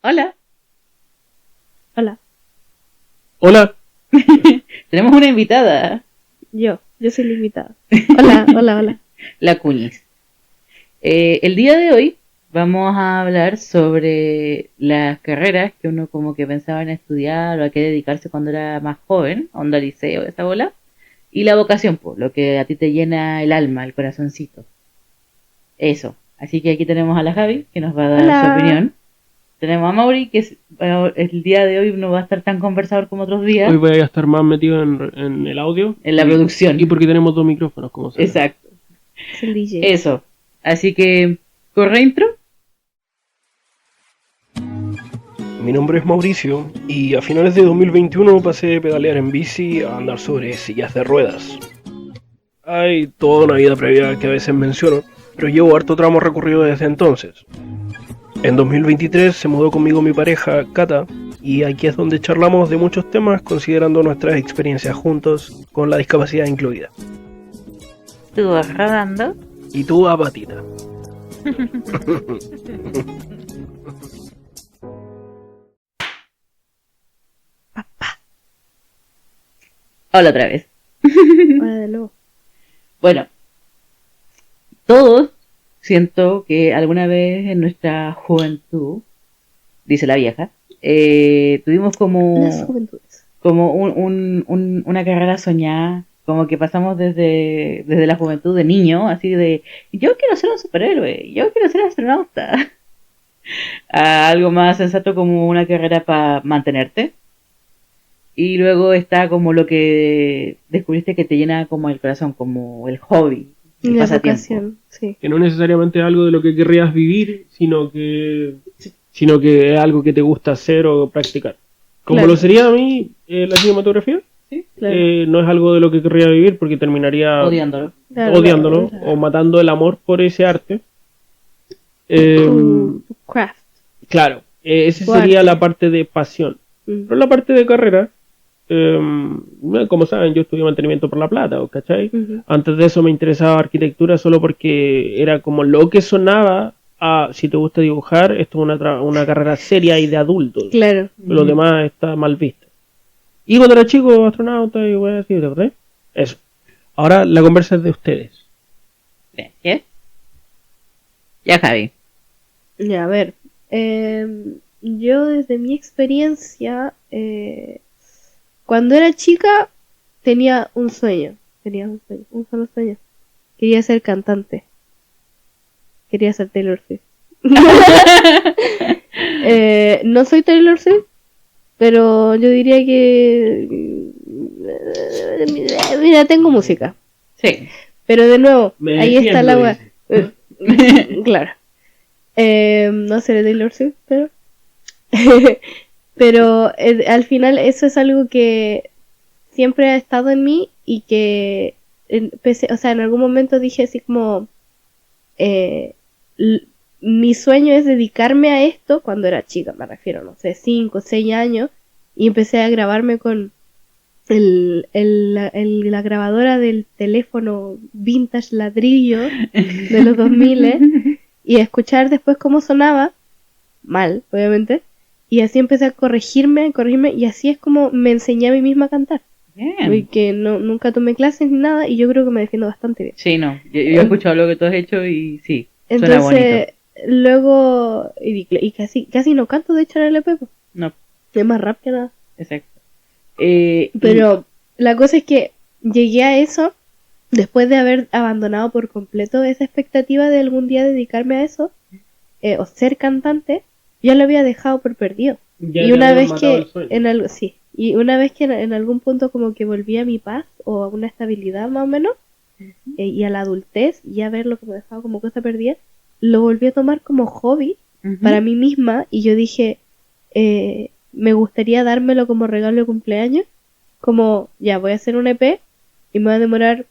Hola. Hola. Hola. Tenemos una invitada. Yo soy la invitada. Hola. La Cuñiz. El día de hoy vamos a hablar sobre las carreras que uno como que pensaba en estudiar o a qué dedicarse cuando era más joven, onda liceo, esa bola. Y la vocación, pues, lo que a ti te llena el alma, el corazoncito. Eso. Así que aquí tenemos a la Javi, que nos va a dar su opinión. Tenemos a Mauri, que el día de hoy no va a estar tan conversador como otros días. Hoy voy a estar más metido en el audio. En la producción. Y porque tenemos 2 micrófonos, como se ve. Exacto. Es el DJ. Eso. Así que, ¿corre intro? Mi nombre es Mauricio y a finales de 2021 pasé de pedalear en bici a andar sobre sillas de ruedas. Hay toda una vida previa que a veces menciono, pero llevo harto tramo recorrido desde entonces. En 2023 se mudó conmigo mi pareja, Cata, y aquí es donde charlamos de muchos temas considerando nuestras experiencias juntos, con la discapacidad incluida. Tú vas rodando. Y tú a patita. Hola otra vez. Hola de nuevo. Bueno, todos siento que alguna vez en nuestra juventud, dice la vieja, tuvimos como Las juventudes. Como una carrera soñada, como que pasamos desde la juventud de niño, así de, yo quiero ser un superhéroe, yo quiero ser astronauta, a algo más sensato como una carrera para mantenerte. Y luego está como lo que descubriste que te llena como el corazón, como el hobby, el La pasatiempo. vocación, sí. Que no necesariamente es algo de lo que querrías vivir, sino que es algo que te gusta hacer o practicar. Como Claro. lo sería a mí la cinematografía, Sí, Claro. no es algo de lo que querría vivir porque terminaría odiándolo. odiándolo Claro. o matando el amor por ese arte. Tu craft. Claro, esa Tu sería arte. la parte de pasión. Mm. Pero la parte de carrera, como saben, yo estudié mantenimiento por la plata, ¿cachai? Ujú. Antes de eso me interesaba arquitectura solo porque era como lo que sonaba a, si te gusta dibujar, esto es una carrera seria y de adultos. Claro. Lo demás está mal visto. Y cuando era chico, astronauta y bueno, así, ¿te acordás? Eso. Ahora la conversa es de ustedes. ¿Qué? Ya, Javi. Ya, a ver. Yo desde mi experiencia, cuando era chica tenía un solo sueño. Quería ser cantante. Quería ser Taylor Swift. No soy Taylor Swift, pero yo diría que mira, tengo música. Sí. Pero de nuevo, Me ahí está el agua. defiendo, Claro. No seré Taylor Swift, pero pero al final eso es algo que siempre ha estado en mí y que en algún momento dije así como mi sueño es dedicarme a esto cuando era chica, me refiero, no sé, 5 o 6 años, y empecé a grabarme con la grabadora del teléfono vintage ladrillo de los 2000 y a escuchar después cómo sonaba, mal, obviamente, y así empecé a corregirme, y así es como me enseñé a mí misma a cantar. Bien. Porque nunca tomé clases ni nada y yo creo que me defiendo bastante bien. Sí, no. Yo he escuchado lo que tú has hecho y sí, suena bonito. Entonces, luego, y casi no canto, de hecho, en el EP. No, Es más rap que nada. exacto. Pero la cosa es que llegué a eso después de haber abandonado por completo esa expectativa de algún día dedicarme a eso, o ser cantante, ya lo había dejado por perdido. Y una vez que en algún punto como que volví a mi paz o a una estabilidad más o menos, y a la adultez, y a ver lo que me dejaba como cosa perdida, lo volví a tomar como hobby para mí misma, y yo dije, me gustaría dármelo como regalo de cumpleaños, como ya voy a hacer un EP y me va a demorar,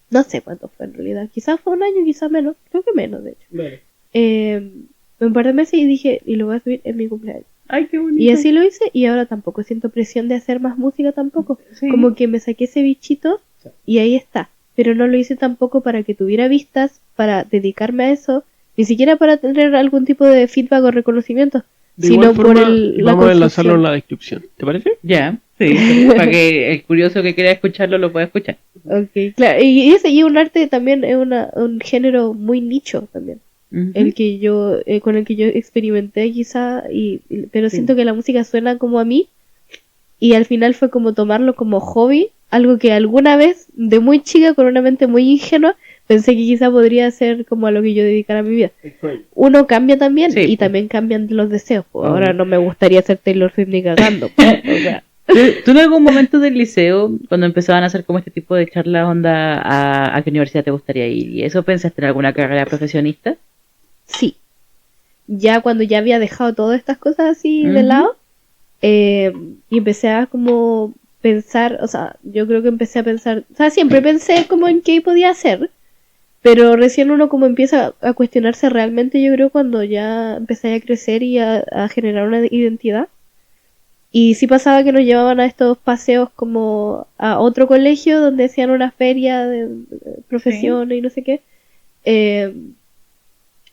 no sé cuánto fue en realidad, quizás fue un año, quizás menos, creo que menos de hecho. Vale. Un par de meses y dije, y lo voy a subir en mi cumpleaños. Ay, qué bonito. Y así lo hice, y ahora tampoco siento presión de hacer más música tampoco. Sí. Como que me saqué ese bichito y ahí está. Pero no lo hice tampoco para que tuviera vistas, para dedicarme a eso, ni siquiera para tener algún tipo de feedback o reconocimiento, De sino igual por forma, la vamos a enlazarlo construcción. en la descripción. ¿Te parece? Ya, sí, para que el curioso que quiera escucharlo lo pueda escuchar. Ok, claro. Y un arte también es un género muy nicho también. Ujú. El que yo, con el que yo experimenté quizá, pero Sí. siento que la música suena como a mí. Y al final fue como tomarlo como hobby, algo que alguna vez, de muy chica, con una mente muy ingenua, pensé que quizá podría ser como a lo que yo dedicara mi vida. Uno cambia también, Sí, y pues. también cambian los deseos. Pues. Obvio. Ahora no me gustaría ser Taylor Swift ni cagando. Pues. O sea, ¿Tú en algún momento del liceo, cuando empezaban a hacer como este tipo de charlas, onda, a qué universidad te gustaría ir? ¿Y eso pensaste en alguna carrera profesionista? sí. Ya cuando ya había dejado todas estas cosas así de Ujú. lado, y empecé a como pensar, o sea, yo creo que empecé a pensar, o sea, siempre pensé como en qué podía hacer, pero recién uno como empieza a cuestionarse realmente, yo creo, cuando ya empecé a crecer y a generar una identidad. Y sí pasaba que nos llevaban a estos paseos como a otro colegio donde hacían una feria de profesiones y no sé qué.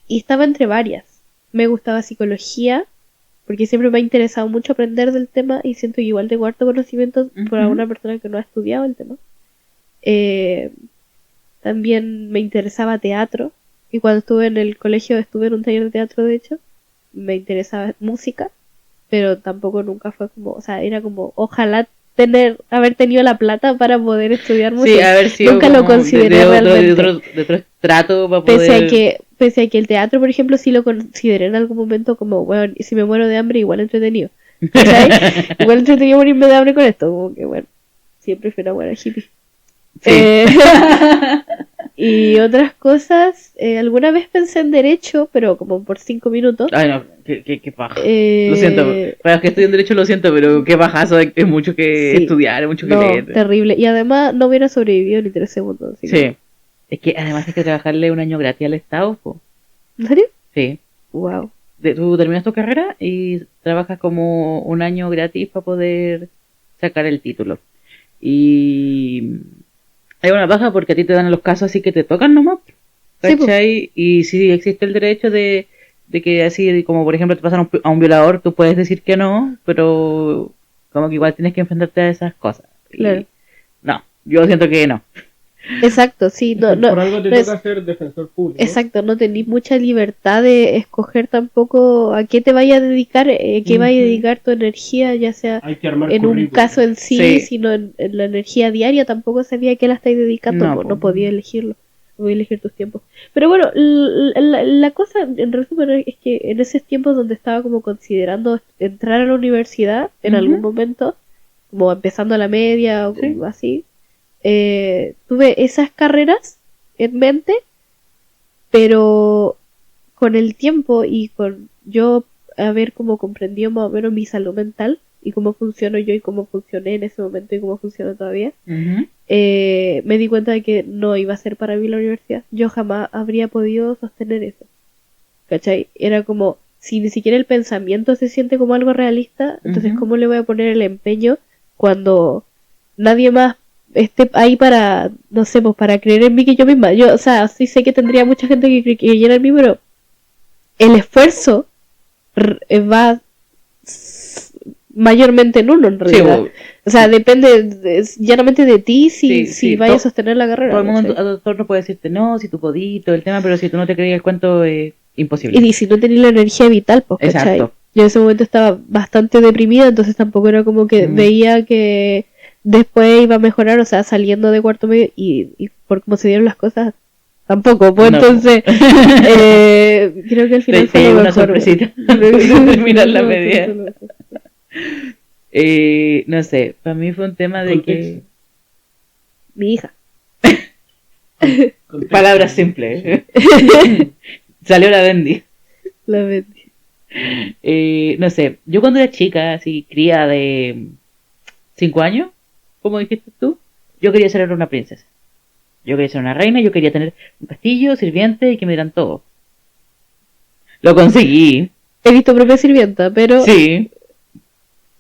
Y estaba entre varias. Me gustaba psicología, porque siempre me ha interesado mucho aprender del tema y siento que igual tengo harto conocimiento por Ujú. alguna persona que no ha estudiado el tema. También me interesaba teatro, y cuando estuve en el colegio estuve en un taller de teatro, de hecho. Me interesaba música, pero tampoco nunca fue como, o sea, era como, ojalá haber tenido la plata para poder estudiar Sí, música. haber sido Nunca lo como consideré de realmente. de otro estrato para Pese a poder... que el teatro, por ejemplo, sí lo consideré en algún momento como, bueno, si me muero de hambre, igual entretenido. ¿Cachai? Igual entretenido morirme de hambre con esto, como que bueno, siempre fui una buena hippie. Sí. Y otras cosas, alguna vez pensé en derecho, pero como por 5 minutos. Ay, no, qué paja. Eh, Lo siento, para los que estudian Derecho lo siento, pero qué pajazo, es mucho que Sí. estudiar, es mucho que No, leer. terrible. Y además no hubiera sobrevivido ni 3 segundos. Así que- Sí. Es que además hay que trabajarle un año gratis al Estado, po. ¿En serio? Sí. Wow. Tú terminas tu carrera y trabajas como un año gratis para poder sacar el título. Y hay una baja porque a ti te dan los casos así que te tocan nomás, Sí, po. ¿cachai? Y sí existe el derecho de que así como por ejemplo te pasan a un violador, tú puedes decir que no, pero como que igual tienes que enfrentarte a esas cosas. Y Claro. no, yo siento que no. Exacto, sí. No, Por algo te no es- toca ser defensor público. Exacto, no tenés mucha libertad de escoger tampoco a qué te vayas a dedicar, qué vayas a Ujú. dedicar tu energía, ya sea Hay que armar en un currículum. caso en sí, Sí. sino en la energía diaria. Tampoco sabía a qué la estáis dedicando, No, po, po. no podía elegirlo, no podía elegir tus tiempos. Pero bueno, la cosa en resumen es que en esos tiempos donde estaba como considerando entrar a la universidad en Ujú. algún momento, como empezando la media o Sí. como así, tuve esas carreras en mente, pero con el tiempo y con yo haber como comprendido más o menos mi salud mental y cómo funciono yo y cómo funcioné en ese momento y cómo funciono todavía, Ujú. me di cuenta de que no iba a ser para mí la universidad. Yo jamás habría podido sostener eso. ¿Cachai? Era como, si ni siquiera el pensamiento se siente como algo realista, entonces Ujú. ¿cómo le voy a poner el empeño cuando nadie más esté ahí para, no sé, pues para creer en mí que yo misma? Yo, o sea, sí sé que tendría mucha gente que creyera en mí, pero el esfuerzo va mayormente en uno en Sí, realidad. bo, O sea, depende llanamente de ti Sí, si sí, vayas a sostener la carrera. todo el mundo ¿cachai? a tu entorno puede decirte no, si tú podís, todo el tema, pero si tú no te crees el cuento es imposible. Y si no tenés la energía vital, pues, ¿cachai? Exacto. Yo en ese momento estaba bastante deprimida, entonces tampoco era como que veía que después iba a mejorar, o sea, saliendo de cuarto medio y por cómo se dieron las cosas, tampoco. Pues No. entonces, creo que al final Te fue lo llegó una mejor. sorpresita Creo que- antes de terminar la no, media. fue lo mejor. No sé, para mí fue un tema de que... Contexto. Mi hija. Contexto. Palabras simples. Salió la Bendy. La vendí. No sé, yo cuando era chica, así, cría de 5 años, como dijiste tú, yo quería ser una princesa. Yo quería ser una reina, yo quería tener un castillo, sirviente y que me dieran todo. Lo conseguí, He visto propia sirvienta, pero sí.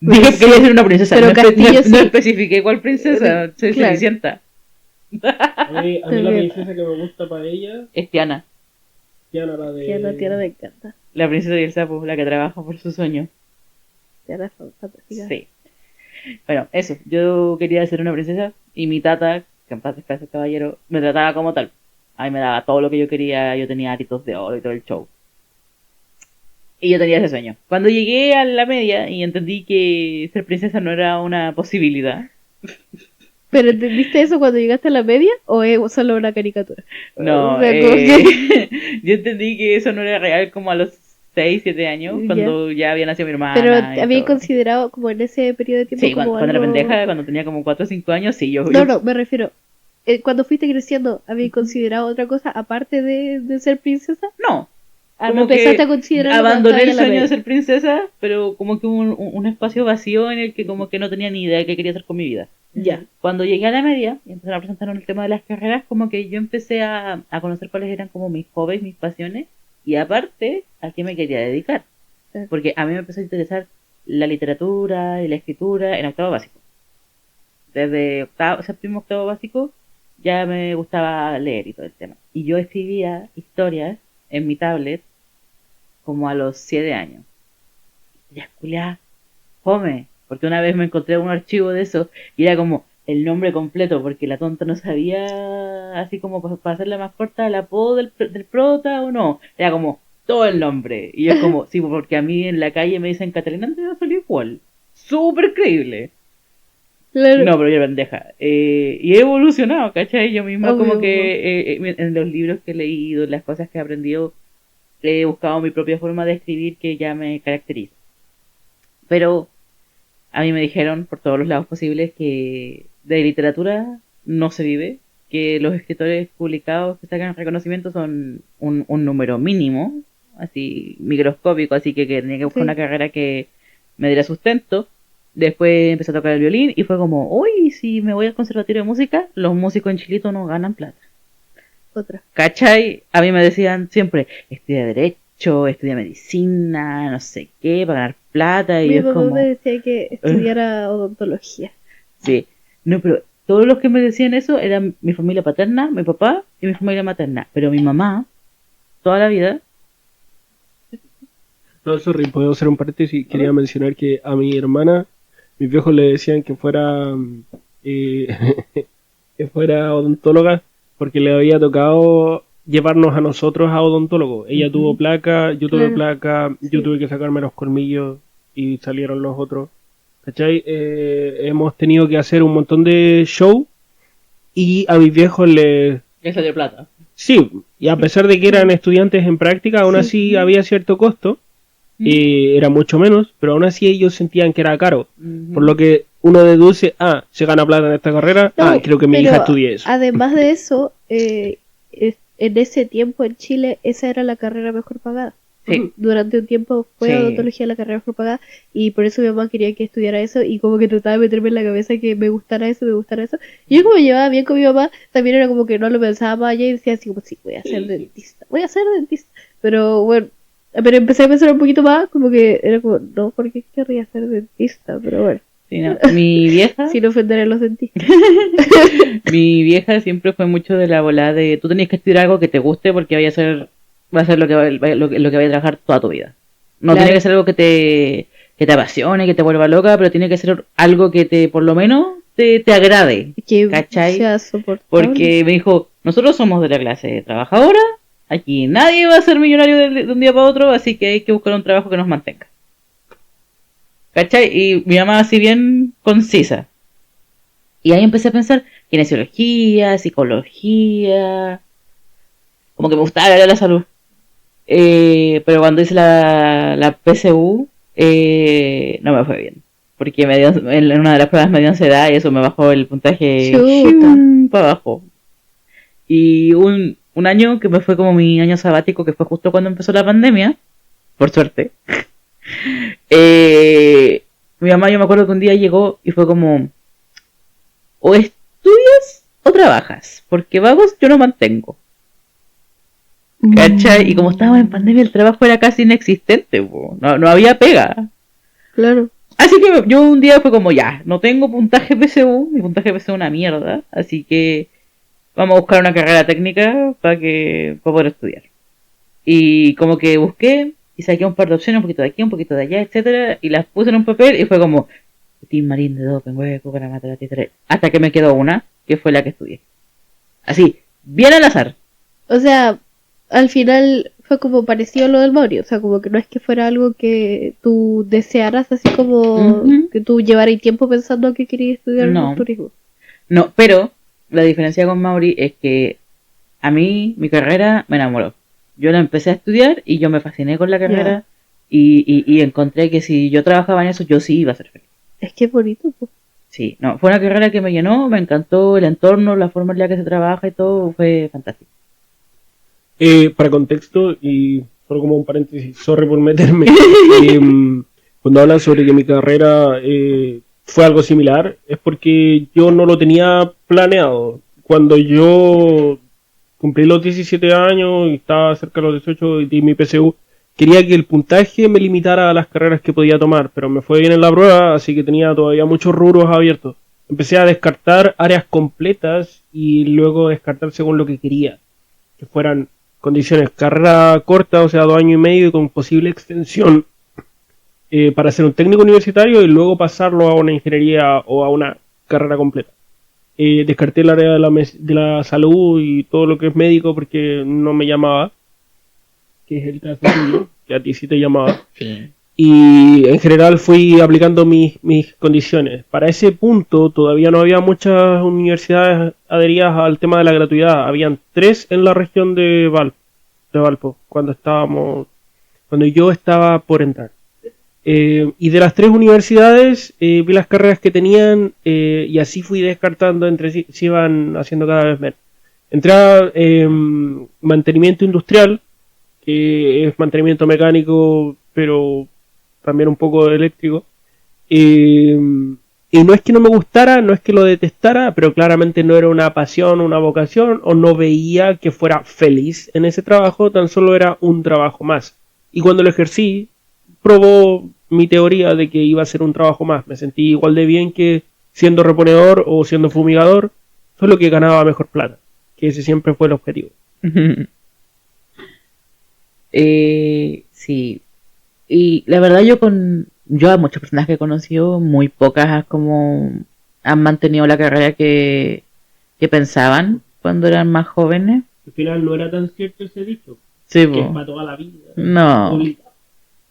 Pero Dije que sí, quería ser una princesa, pero no, castillo no sí. especifiqué cuál princesa, soy Claro. Cenicienta. A mí la princesa que me gusta para ella, Es Tiana. Tiana, la de... Tiana me encanta. La princesa y el sapo, la que trabaja por su sueño. Era fantástica. Sí. Bueno, eso. Yo quería ser una princesa y mi tata, que en paz descanse caballero, me trataba como tal. A mí me daba todo lo que yo quería, yo tenía aritos de oro y todo el show. Y yo tenía ese sueño. Cuando llegué a la media y entendí que ser princesa no era una posibilidad. ¿Pero entendiste eso cuando llegaste a la media o es solo una caricatura? No, O sea, como que- yo entendí que eso no era real como a los 6, 7 años, cuando ya había nacido mi hermana. Pero y había todo. considerado como en ese periodo de tiempo Sí, como cuando era algo... pendeja, cuando tenía como 4 o 5 años, sí, yo... No, me refiero... cuando fuiste creciendo, ¿había considerado otra cosa aparte de ser princesa? No. Ah, Como no empezaste que a considerar abandoné el sueño de ser princesa, pero como que hubo un espacio vacío en el que como que no tenía ni idea de qué quería hacer con mi vida. Ya. Cuando llegué a la media y empezaron a presentarnos el tema de las carreras, como que yo empecé a conocer cuáles eran como mis hobbies, mis pasiones, y aparte, a qué me quería dedicar. Claro. Porque a mí me empezó a interesar la literatura y la escritura en octavo básico. Desde séptimo, octavo básico, ya me gustaba leer y todo el tema. Y yo escribía historias en mi tablet como a los 7 años. Ya, culiá, fome. Porque una vez me encontré un archivo de eso y era como el nombre completo, porque la tonta no sabía, así como para hacerla más corta, el apodo del prota o no. Era como todo el nombre. Y es como, sí, porque a mí en la calle me dicen Catalina antes de salir igual. Súper creíble. Claro. No, pero yo era pendeja. Y he evolucionado, ¿cachai? Yo misma Obvio. como que en los libros que he leído, las cosas que he aprendido, he buscado mi propia forma de escribir que ya me caracteriza. Pero a mí me dijeron por todos los lados posibles que de literatura no se vive, que los escritores publicados que sacan reconocimiento son un número mínimo, así microscópico, así que tenía que buscar Sí. una carrera que me diera sustento. Después empecé a tocar el violín y fue como, uy, si me voy al conservatorio de música, los músicos en Chilito no ganan plata. Otra. ¿Cachai? A mí me decían siempre, estudia Derecho, estudia Medicina, no sé qué, para ganar plata. Y Mi yo es papá como, me decía que estudiara odontología. sí. No, pero todos los que me decían eso eran mi familia paterna, mi papá y mi familia materna. Pero mi mamá, toda la vida, No, sorry, puedo hacer un paréntesis. Quería mencionar que a mi hermana, mis viejos le decían que fuera eh, que fuera odontóloga porque le había tocado llevarnos a nosotros a odontólogo. Ella tuvo placa, yo tuve Claro. placa, yo Sí. tuve que sacarme los colmillos y salieron los otros. ¿Cachai? Hemos tenido que hacer un montón de show y a mis viejos les... eso de plata. Sí, y a pesar de que eran estudiantes en práctica, aún Sí. así había cierto costo. Era mucho menos, pero aún así ellos sentían que era caro. Por lo que uno deduce, se gana plata en esta carrera, No, creo que mi pero hija estudie eso. Además de eso, en ese tiempo en Chile, esa era la carrera mejor pagada. Sí. Durante un tiempo fue Sí. odontología la carrera mejor pagada y por eso mi mamá quería que estudiara eso y como que trataba de meterme en la cabeza que me gustara eso. Y yo como me llevaba bien con mi mamá, también era como que no lo pensaba más allá y decía así como, sí, voy a ser dentista. Pero bueno, pero empecé a pensar un poquito más, como que era como, no, ¿por qué querría ser dentista? Pero bueno, Sí, no. Mi vieja, sin ofender a los dentistas. mi vieja siempre fue mucho de la bola de tú tenías que estudiar algo que te guste porque va a ser lo que lo que vaya a trabajar toda tu vida. No Claro. tiene que ser algo que te apasione, que te vuelva loca, pero tiene que ser algo que por lo menos te agrade. Que ¿Cachai? sea soportable. Porque me dijo, nosotros somos de la clase trabajadora, aquí nadie va a ser millonario de un día para otro, así que hay que buscar un trabajo que nos mantenga. ¿Cachai? Y mi mamá así bien concisa. Y ahí empecé a pensar kinesiología, psicología, como que me gustaba el área de la salud. Pero cuando hice la PSU, no me fue bien. Porque en una de las pruebas me dio ansiedad y eso me bajó el puntaje Chuta. para abajo. Y un año que me fue como mi año sabático, que fue justo cuando empezó la pandemia, por suerte. Mi mamá, yo me acuerdo que un día llegó y fue como, o estudias o trabajas, porque vagos yo no mantengo. ¿Cachai? Y como estábamos en pandemia, el trabajo era casi inexistente, po. No había pega. Claro. Así que yo un día fue como, ya, no tengo puntaje PSU, mi puntaje PSU es una mierda, así que vamos a buscar una carrera técnica para poder estudiar. Y como que busqué, y saqué un par de opciones, un poquito de aquí, un poquito de allá, etcétera, y las puse en un papel y fue como Tim Marín de doping, hueco para matar a títere. Hasta que me quedó una, que fue la que estudié. Así, bien al azar. O sea, al final fue como parecido a lo del Mauri. O sea, como que no es que fuera algo que tú desearas, así como que tú llevaras tiempo pensando que querías estudiar No. turismo. No, pero la diferencia con Mauri es que a mí mi carrera me enamoró. Yo la empecé a estudiar y yo me fasciné con la carrera y encontré que si yo trabajaba en eso, yo sí iba a ser feliz. Es que es bonito, pues. Sí, no, fue una carrera que me llenó, me encantó el entorno, la forma en la que se trabaja y todo, fue fantástico. Para contexto, y solo como un paréntesis, sorry por meterme, cuando hablan sobre que mi carrera fue algo similar, es porque yo no lo tenía planeado. Cuando yo cumplí los 17 años y estaba cerca de los 18 y di mi PSU, quería que el puntaje me limitara a las carreras que podía tomar, pero me fue bien en la prueba, así que tenía todavía muchos rubros abiertos. Empecé a descartar áreas completas y luego descartar según lo que quería, que fueran condiciones carrera corta, o sea, 2 años y medio con posible extensión para ser un técnico universitario y luego pasarlo a una ingeniería o a una carrera completa. Descarté el área de la salud y todo lo que es médico porque no me llamaba, que es el caso tuyo, que a ti sí te llamaba. Sí. Y en general fui aplicando mis condiciones. Para ese punto todavía no había muchas universidades adheridas al tema de la gratuidad. Habían 3 en la región de Valpo, cuando yo estaba por entrar. Y de las 3 universidades vi las carreras que tenían y así fui descartando entre sí, se iban haciendo cada vez menos. Entré a mantenimiento industrial, que es mantenimiento mecánico, pero también un poco eléctrico. Y no es que no me gustara, no es que lo detestara, pero claramente no era una pasión, una vocación, o no veía que fuera feliz en ese trabajo, tan solo era un trabajo más. Y cuando lo ejercí, probó mi teoría de que iba a ser un trabajo más. Me sentí igual de bien que siendo reponedor o siendo fumigador, solo que ganaba mejor plata, que ese siempre fue el objetivo. Sí. Y la verdad yo a muchas personas que he conocido, muy pocas como han mantenido la carrera que pensaban cuando eran más jóvenes. Al final no era tan cierto ese dicho. Sí, Que es po. para toda la vida. No. Obligado.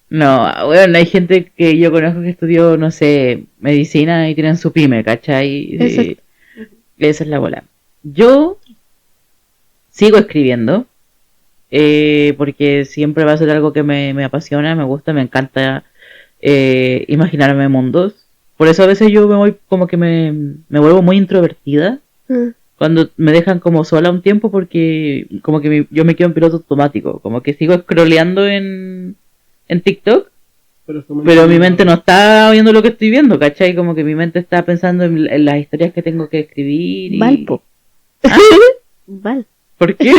No, bueno, hay gente que yo conozco que estudió, no sé, medicina y tienen su pyme, ¿cachai? Exacto. Esa es la bola. Yo sigo escribiendo, porque siempre va a ser algo que me apasiona, me gusta, me encanta imaginarme mundos. Por eso a veces yo me voy como que me vuelvo muy introvertida cuando me dejan como sola un tiempo, porque como que yo me quedo en piloto automático, como que sigo scrolleando en TikTok, pero mi mente no está viendo lo que estoy viendo, ¿cachai? Como que mi mente está pensando en las historias que tengo que escribir. Valpo. ¿Ah? Val. ¿Por qué?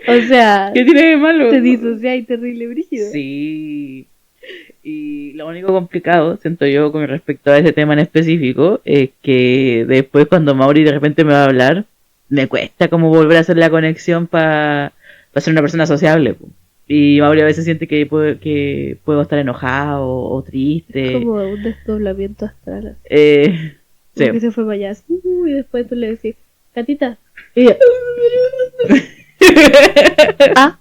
O sea, ¿Qué tiene de malo? te disocias y terrible brígido. Sí. Y lo único complicado, siento yo, con respecto a ese tema en específico, es que después cuando Mauri de repente me va a hablar, me cuesta como volver a hacer la conexión para ser una persona sociable, po. Y Mauri a veces siente que puedo estar enojado o triste. Como un desdoblamiento astral. Sí. Que se fue para allá. Y después tú le decís, Catita. Y ella, ah.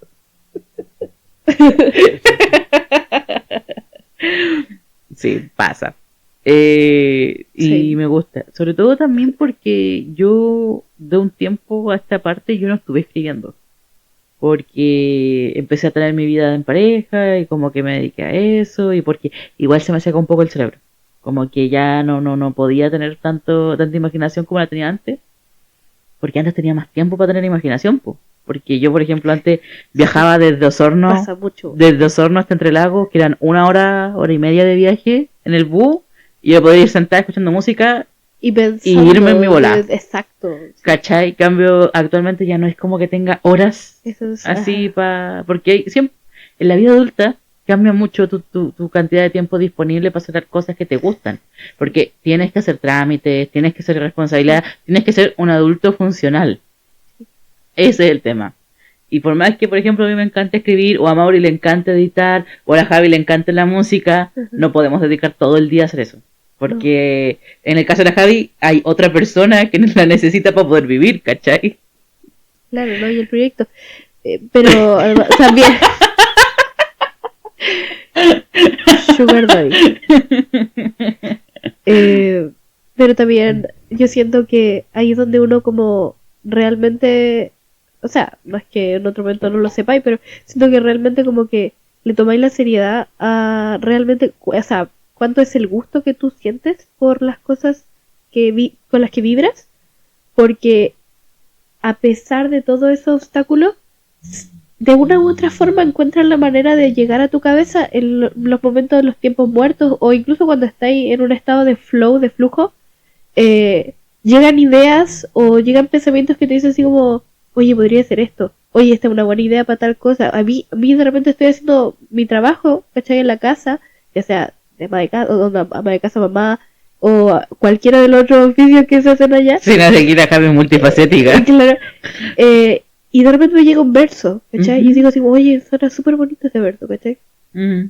Sí, pasa. Y Sí. me gusta. Sobre todo también porque yo de un tiempo a esta parte yo no estuve escribiendo. Porque empecé a tener mi vida en pareja y como que me dediqué a eso y porque igual se me seca un poco el cerebro. Como que ya no podía tener tanta imaginación como la tenía antes. Porque antes tenía más tiempo para tener imaginación, po. Porque yo, por ejemplo, antes viajaba desde Osorno, Pasa mucho. desde Osorno hasta Entre Lagos, que eran 1 hora, hora y media de viaje en el bus, y yo podía ir sentada escuchando música Y pensando, irme en mi bola. Exacto. ¿Cachai? Cambio, actualmente ya no es como que tenga horas Eso es, así porque siempre, en la vida adulta cambia mucho tu cantidad de tiempo disponible para hacer cosas que te gustan. Porque tienes que hacer trámites, tienes que hacer responsabilidad, tienes que ser un adulto funcional. Ese es el tema. Y por más que, por ejemplo, a mí me encanta escribir, o a Mauri le encanta editar, o a la Javi le encanta la música, no podemos dedicar todo el día a hacer eso. Porque en el caso de la Javi hay otra persona que la necesita para poder vivir, ¿cachai? Claro, ¿no? Y el proyecto. Pero también... Sugar Daddy. Pero también yo siento que ahí es donde uno como realmente... O sea, no es que en otro momento no lo sepáis, pero siento que realmente como que le tomáis la seriedad a realmente... O sea, cuánto es el gusto que tú sientes por las cosas con las que vibras. Porque a pesar de todo ese obstáculo, de una u otra forma encuentras la manera de llegar a tu cabeza en los momentos de los tiempos muertos, o incluso cuando estáis en un estado de flow, de flujo, llegan ideas o llegan pensamientos que te dicen así como, oye, podría hacer esto, oye, esta es una buena idea para tal cosa. A mí de repente estoy haciendo mi trabajo, ¿cachai? En la casa, ya sea de ama de casa, o ama de casa, mamá, o cualquiera de los otros oficios que se hacen allá. Sí, no sé, la Javi multifacética. Claro. Y de repente me llega un verso, ¿cachai? Y digo así, oye, suena súper bonito ese verso, ¿cachai?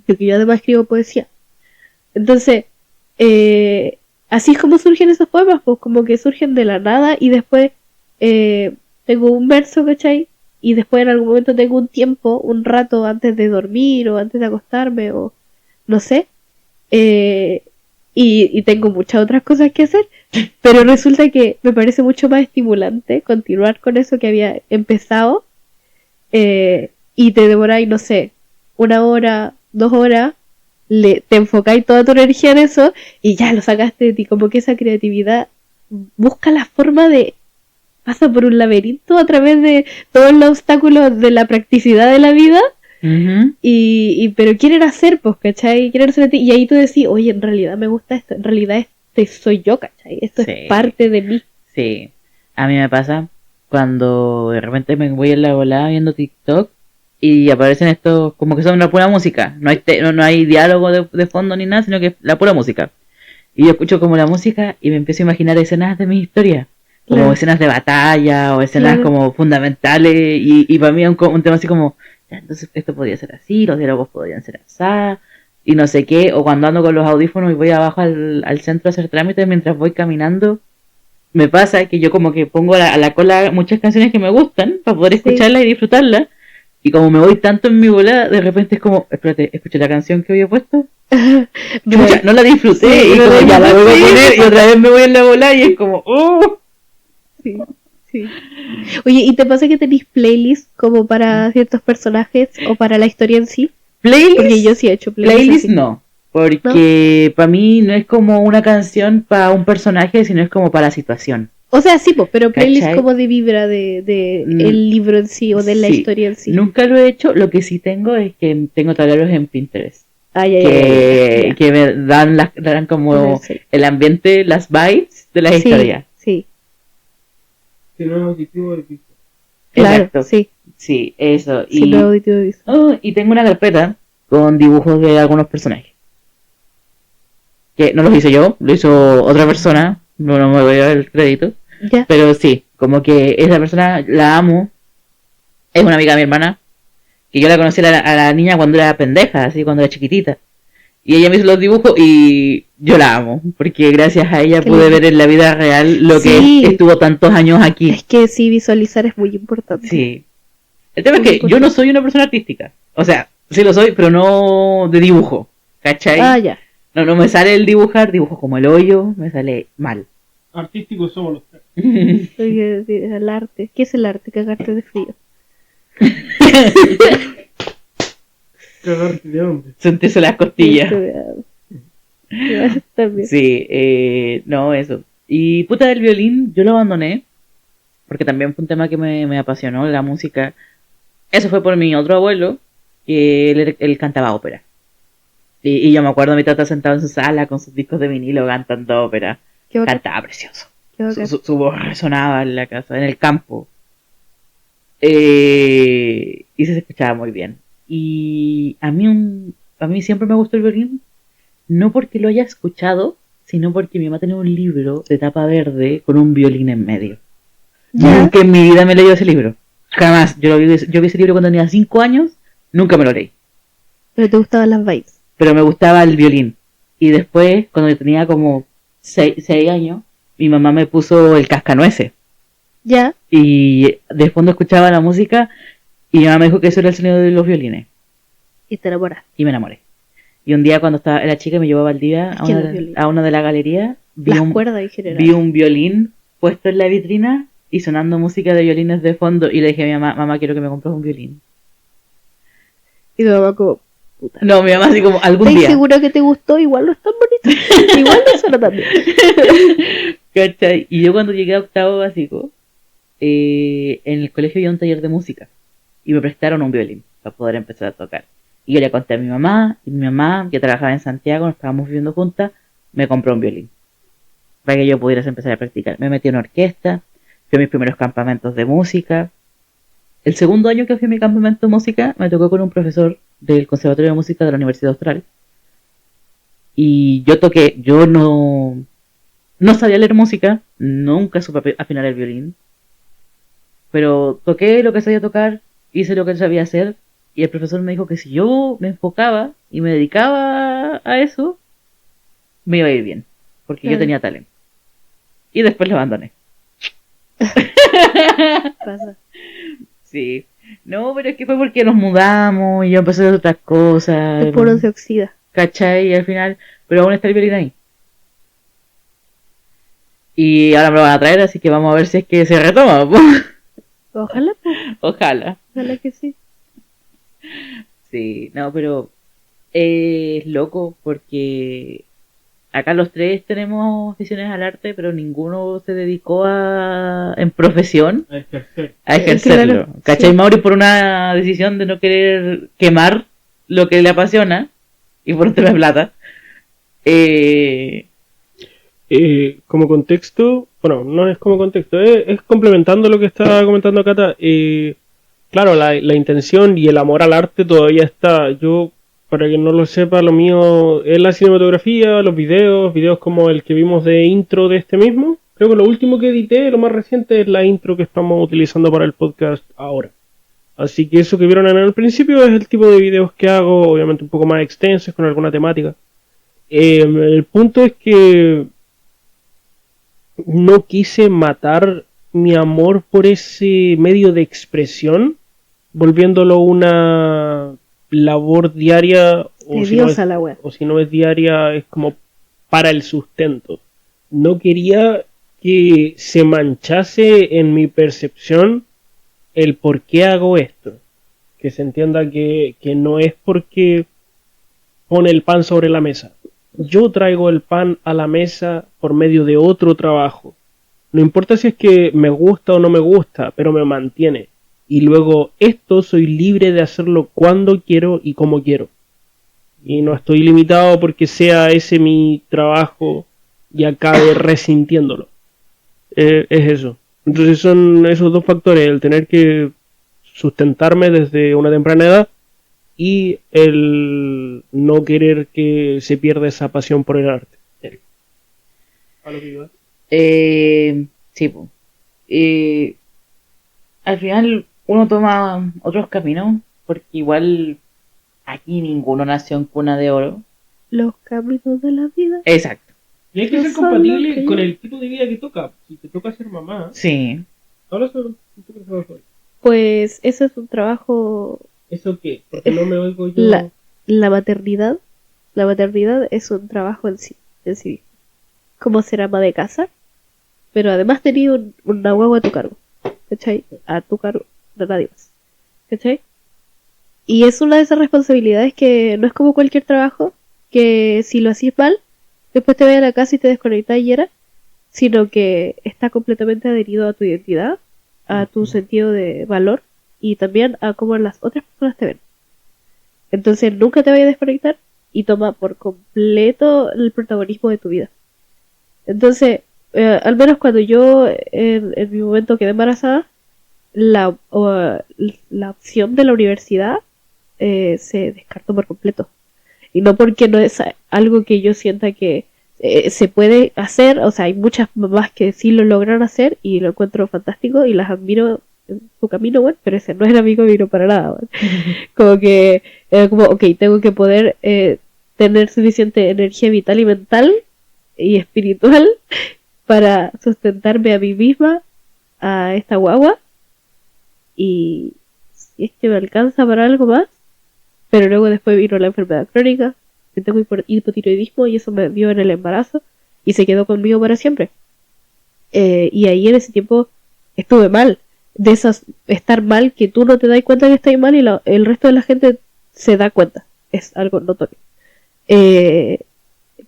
Porque yo además escribo poesía. Entonces, así es como surgen esos poemas, pues como que surgen de la nada y después tengo un verso, ¿cachai? Y después en algún momento tengo un tiempo, un rato antes de dormir o antes de acostarme o no sé. Y tengo muchas otras cosas que hacer, pero resulta que me parece mucho más estimulante continuar con eso que había empezado, y te demoráis, no sé, 1 hora, 2 horas, te enfocáis toda tu energía en eso y ya lo sacaste de ti, como que esa creatividad busca la forma de, pasa por un laberinto a través de todos los obstáculos de la practicidad de la vida. Pero quieren hacer, pues, ¿cachai? Quieren hacer y ahí tú decís, oye, en realidad me gusta esto, en realidad este soy yo, ¿cachai? Esto es parte de mí. Sí, a mí me pasa cuando de repente me voy en la volada viendo TikTok y aparecen estos, como que son una pura música, no hay diálogo de fondo ni nada, sino que es la pura música. Y yo escucho como la música y me empiezo a imaginar escenas de mi historia, como escenas de batalla o escenas como fundamentales, y para mí es un tema así como, ya, entonces esto podría ser así, los diálogos podrían ser así, y no sé qué, o cuando ando con los audífonos y voy abajo al centro a hacer trámites mientras voy caminando, me pasa que yo como que pongo a la cola muchas canciones que me gustan para poder escucharlas y disfrutarlas, y como me voy tanto en mi volada, de repente es como, espérate, escuché la canción que había puesto, no la disfruté, y como ya la vuelvo a poner, y otra vez me voy en la volada y es como, Sí. Oye, ¿y te pasa que tenéis playlists como para ciertos personajes o para la historia en sí? ¿Playlist? Porque yo sí he hecho playlists. No, porque para mí no es como una canción para un personaje, sino es como para la situación. O sea, sí, pues, pero playlist como de vibra de el libro en sí o de la historia en sí. Nunca lo he hecho, lo que sí tengo es que tengo tableros en Pinterest. Que me dan como el ambiente, las vibes de la historia. Sí. Que no es auditivo de vista. Exacto. Claro, sí, eso. Sí, no es auditivo de vista. Y tengo una carpeta con dibujos de algunos personajes. Que no los hice yo, lo hizo otra persona, no me voy a dar el crédito. ¿Ya? Pero sí, como que esa persona la amo. Es una amiga de mi hermana, que yo la conocí a la niña cuando era pendeja, así cuando era chiquitita. Y ella me hizo los dibujos y yo la amo, porque gracias a ella pude ver en la vida real lo que estuvo tantos años aquí. Es que sí, visualizar es muy importante. Sí. El tema es que yo no soy una persona artística. O sea, sí lo soy, pero no de dibujo. ¿Cachai? Ya. No me sale el dibujo como el hoyo, me sale mal. Artísticos somos los tres. El arte. ¿Qué es el arte? Cagarte de frío. ¿Cagarte de hambre? Sentirse las costillas. También. Sí, no, eso. Y puta del violín, yo lo abandoné, porque también fue un tema que me apasionó, la música. Eso fue por mi otro abuelo, que él cantaba ópera. Y yo me acuerdo a mi tata sentado en su sala con sus discos de vinilo cantando ópera. Cantaba precioso. Su voz resonaba en la casa, en el campo. Y se escuchaba muy bien. Y a mí siempre me gustó el violín, no porque lo haya escuchado, sino porque mi mamá tenía un libro de tapa verde con un violín en medio. ¿Ya? Nunca en mi vida me leyó ese libro. Jamás. Yo vi ese libro cuando tenía 5 años, nunca me lo leí. Pero te gustaban las vibes. Pero me gustaba el violín. Y después, cuando yo tenía como 6 años, mi mamá me puso el Cascanueces. Ya. Y de fondo escuchaba la música y mi mamá me dijo que eso era el sonido de los violines. Y te enamoraste. Y me enamoré. Y un día cuando era chica me llevó a Valdivia a una de las galerías. Las cuerdas en general. Vi un violín puesto en la vitrina y sonando música de violines de fondo. Y le dije a mi mamá, mamá, quiero que me compres un violín. Y tu mamá como, puta. No, mi mamá así como, algún día. ¿Estás segura que te gustó? Igual no es tan bonito. Igual no suena tan bien. ¿Cachai? Y yo cuando llegué a octavo básico, en el colegio había un taller de música. Y me prestaron un violín para poder empezar a tocar. Y yo le conté a mi mamá, y mi mamá, que trabajaba en Santiago, nos estábamos viviendo juntas, me compró un violín. Para que yo pudiera empezar a practicar. Me metí en orquesta, fui a mis primeros campamentos de música. El segundo año que fui a mi campamento de música, me tocó con un profesor del Conservatorio de Música de la Universidad Austral. Y yo toqué, yo no sabía leer música, nunca supe afinar el violín. Pero toqué lo que sabía tocar, hice lo que sabía hacer. Y el profesor me dijo que si yo me enfocaba y me dedicaba a eso, me iba a ir bien. Porque yo tenía talento. Y después lo abandoné. Pasa. Sí. No, pero es que fue porque nos mudamos y yo empecé a hacer otras cosas. El poro se oxida. ¿Cachai? Y al final, pero aún está el violín ahí. Y ahora me lo van a traer, así que vamos a ver si es que se retoma. Ojalá, pues. Ojalá. Ojalá que sí. Sí, no, pero es loco porque acá los tres tenemos aficiones al arte, pero ninguno se dedicó en profesión a ejercerlo. Claro, ¿Cachai? sí. Mauri por una decisión de no querer quemar lo que le apasiona y por un tema de plata. Como contexto, bueno, no es como contexto, es complementando lo que estaba comentando Cata. Claro, la intención y el amor al arte todavía está. Yo, para quien no lo sepa, lo mío es la cinematografía, los videos como el que vimos de intro de este mismo. Creo que lo último que edité, lo más reciente, es la intro que estamos utilizando para el podcast ahora. Así que eso que vieron en el principio es el tipo de videos que hago, obviamente un poco más extensos, con alguna temática. El punto es que no quise matar mi amor por ese medio de expresión, volviéndolo una labor diaria, Tediosa la wea. o si no es diaria, es como para el sustento. No quería que se manchase en mi percepción el por qué hago esto. Que se entienda que no es porque pone el pan sobre la mesa. Yo traigo el pan a la mesa por medio de otro trabajo. No importa si es que me gusta o no me gusta, pero me mantiene. Y luego esto soy libre de hacerlo cuando quiero y como quiero. Y no estoy limitado porque sea ese mi trabajo y acabe resintiéndolo. Es eso. Entonces son esos dos factores, el tener que sustentarme desde una temprana edad y el no querer que se pierda esa pasión por el arte. ¿A lo que iba? Sí, pues. Al final uno toma otros caminos, porque igual aquí ninguno nació en cuna de oro. Los caminos de la vida. Exacto. Y hay que ser compatible con el tipo de vida que toca. Si te toca ser mamá, Sí. habla sobre tu trabajo. Pues ese es un trabajo. ¿Eso qué? Porque no me oigo yo. La maternidad. La maternidad es un trabajo en sí. Como ser ama de casa. Pero además tenía una guagua a tu cargo. ¿Cachai? A tu cargo. De nadie más. ¿Cachai? Y es una de esas responsabilidades que no es como cualquier trabajo. Que si lo hacís mal, después te vas a la casa y te desconectas y era. Sino que está completamente adherido a tu identidad. A tu sentido de valor. Y también a cómo las otras personas te ven. Entonces nunca te vayas a desconectar y toma por completo el protagonismo de tu vida. Entonces, al menos cuando yo en mi momento quedé embarazada, la opción de la universidad se descartó por completo. Y no porque no es algo que yo sienta que se puede hacer, o sea, hay muchas mamás que sí lo lograron hacer y lo encuentro fantástico y las admiro en su camino, bueno, pero ese no era mi camino para nada, bueno. Como que era como, ok, tengo que poder tener suficiente energía vital y mental y espiritual para sustentarme a mí misma, a esta guagua, y si es que me alcanza para algo más. Pero luego después vino la enfermedad crónica, que tengo hipotiroidismo, y eso me dio en el embarazo y se quedó conmigo para siempre. Y ahí en ese tiempo estuve mal, de esas estar mal que tú no te das cuenta que estás mal y el resto de la gente se da cuenta, es algo notorio,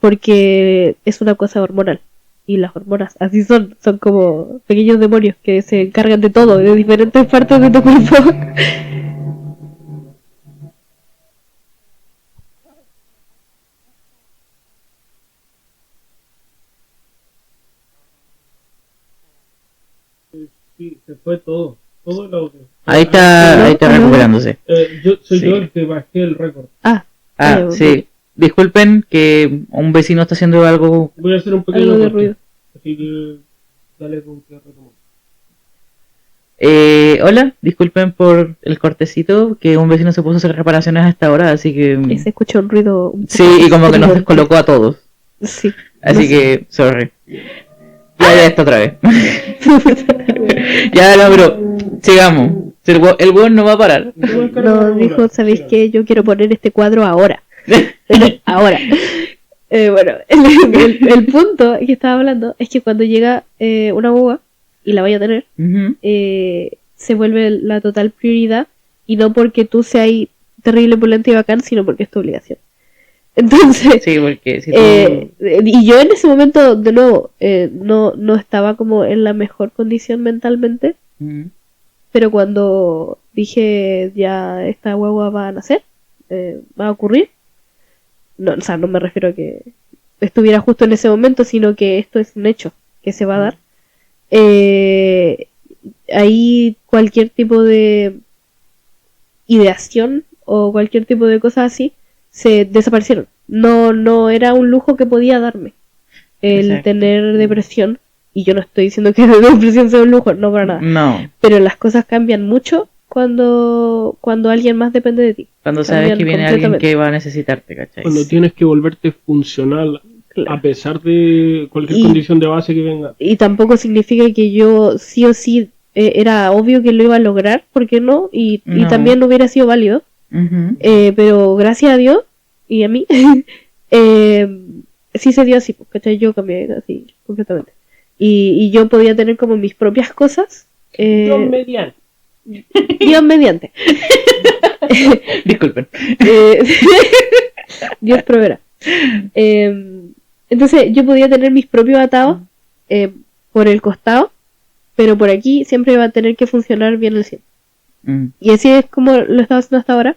porque es una cosa hormonal y las hormonas así son como pequeños demonios que se encargan de todo, de diferentes partes de tu cuerpo. Sí, se fue todo el audio. Ahí está recuperándose. Soy Sí. yo el que bajé el récord. Sí. Disculpen que un vecino está haciendo algo. Voy a hacer un pequeño Algo de corte, ruido. así que dale con que retomamos. Hola, disculpen por el cortecito, que un vecino se puso a hacer reparaciones a esta hora, así que... Y se escucha un ruido un poco Sí, y como que nos estridente. descolocó a todos. Sí. Así No sé. que, sorry. Ya está otra vez. Ya, no, pero sigamos. El weón no va a parar. No, dijo, ¿sabéis qué? Yo quiero poner este cuadro ahora. Ahora. Bueno, el punto que estaba hablando es que cuando llega una boba, y la vaya a tener, Ujú. se vuelve la total prioridad, y no porque tú seas terrible, pulenta y bacán, sino porque es tu obligación. Entonces, Sí, porque si tú... y yo en ese momento, de nuevo, no estaba como en la mejor condición mentalmente, Ujú. pero cuando dije ya esta guagua va a nacer, va a ocurrir, no, o sea, no me refiero a que estuviera justo en ese momento, sino que esto es un hecho que se va a dar. Ahí cualquier tipo de ideación o cualquier tipo de cosas así se desaparecieron. No era un lujo que podía darme el Exacto. tener depresión, y yo no estoy diciendo que la depresión sea un lujo, no para nada, No, pero las cosas cambian mucho cuando alguien más depende de ti. cuando sabes Cambian que viene alguien completamente. que va a necesitarte, ¿cachai? Cuando tienes que volverte funcional Claro. a pesar de cualquier Y- condición de base que venga. Y tampoco significa que yo sí o sí era obvio que lo iba a lograr, porque no, y No. también no hubiera sido válido. Ujú. Pero gracias a Dios y a mí, sí se dio así, pues, ¿cachai? Yo cambié así completamente. Y yo podía tener como mis propias cosas. Mediante. Dios mediante. Disculpen. Eh, Dios proveerá. Entonces yo podía tener mis propios atados por el costado, pero por aquí siempre iba a tener que funcionar bien el 100. Mm. Y así es como lo estaba haciendo hasta ahora,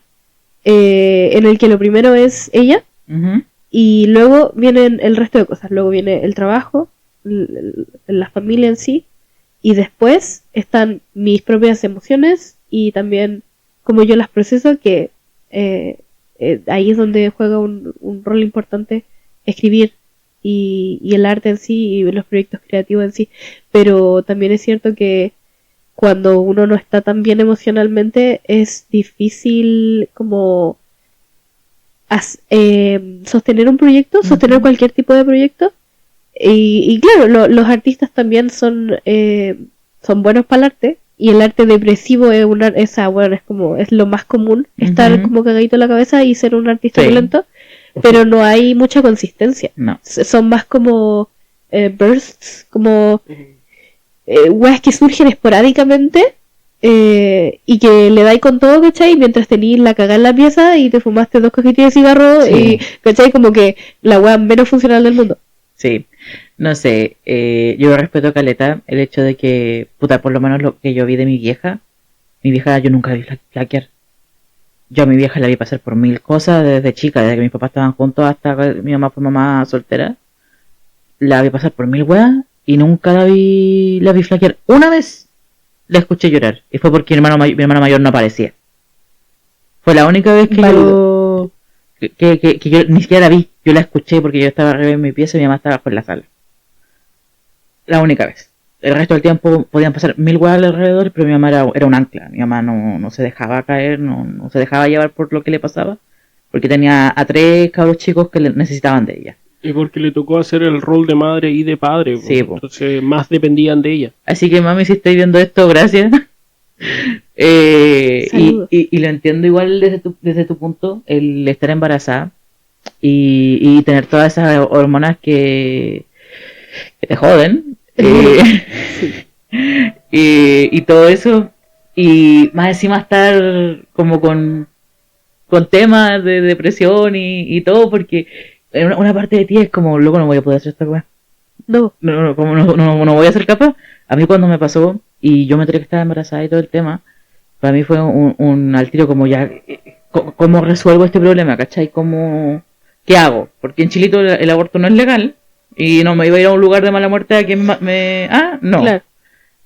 en el que lo primero es ella, Ujú. y luego vienen el resto de cosas. Luego viene el trabajo, la familia en sí, y después están mis propias emociones y también como yo las proceso, que ahí es donde juega un rol importante escribir y el arte en sí y los proyectos creativos en sí. Pero también es cierto que cuando uno no está tan bien emocionalmente es difícil como sostener un proyecto, sostener Ujú. cualquier tipo de proyecto. Y claro, los artistas también son buenos para el arte, y el arte depresivo es bueno, es lo más común, estar Ujú. como cagadito en la cabeza y ser un artista Sí. violento, pero no hay mucha consistencia. No. Son más como bursts, como weas que surgen esporádicamente, y que le dais con todo, ¿cachai? Mientras tenéis la cagada en la pieza y te fumaste 2 cajetillas de cigarro, Sí. y, ¿cachai? Como que la wea menos funcional del mundo. Sí, no sé, yo respeto caleta el hecho de que, puta, por lo menos lo que yo vi de mi vieja yo nunca la vi flaquear. Yo a mi vieja la vi pasar por mil cosas desde chica, desde que mis papás estaban juntos hasta que mi mamá fue mamá soltera. La vi pasar por mil weas y nunca la vi flaquear. Una vez la escuché llorar y fue porque mi hermano mayor no aparecía. Fue la única vez que Válido. que yo ni siquiera la vi. Yo la escuché porque yo estaba arriba en mi pieza y mi mamá estaba abajo en la sala. La única vez. el resto del tiempo podían pasar 1000 weas alrededor, pero mi mamá era un ancla. Mi mamá no se dejaba caer, no se dejaba llevar por lo que le pasaba, porque tenía a 3 cabros chicos que necesitaban de ella. Y porque le tocó hacer el rol de madre y de padre, Sí, entonces más dependían de ella. Así que mami, si estáis viendo esto, gracias. Y lo entiendo igual desde tu punto, el estar embarazada y tener todas esas hormonas que te joden. Y todo eso. Y más encima estar como con temas de depresión y todo, porque una parte de ti es como, loco, no voy a poder hacer esta cosa. No voy a ser capaz. A mí cuando me pasó y yo me enteré que estaba embarazada y todo el tema, para mí fue un al tiro como ya, ¿cómo resuelvo este problema? ¿Cachai? ¿Qué hago? Porque en Chilito el aborto no es legal y no me iba a ir a un lugar de mala muerte a quien no. Claro.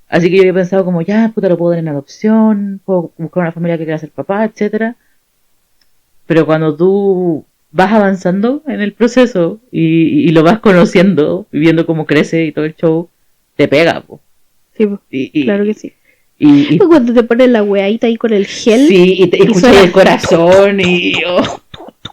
Así que yo había pensado como, ya, puta, lo puedo dar en adopción, puedo buscar una familia que quiera ser papá, etcétera. Pero cuando tú vas avanzando en el proceso y lo vas conociendo, viendo cómo crece y todo el show, te pega, po. Sí, po. Claro que sí. Y cuando te ponen la weadita ahí con el gel. Sí, y escuchas el corazón y...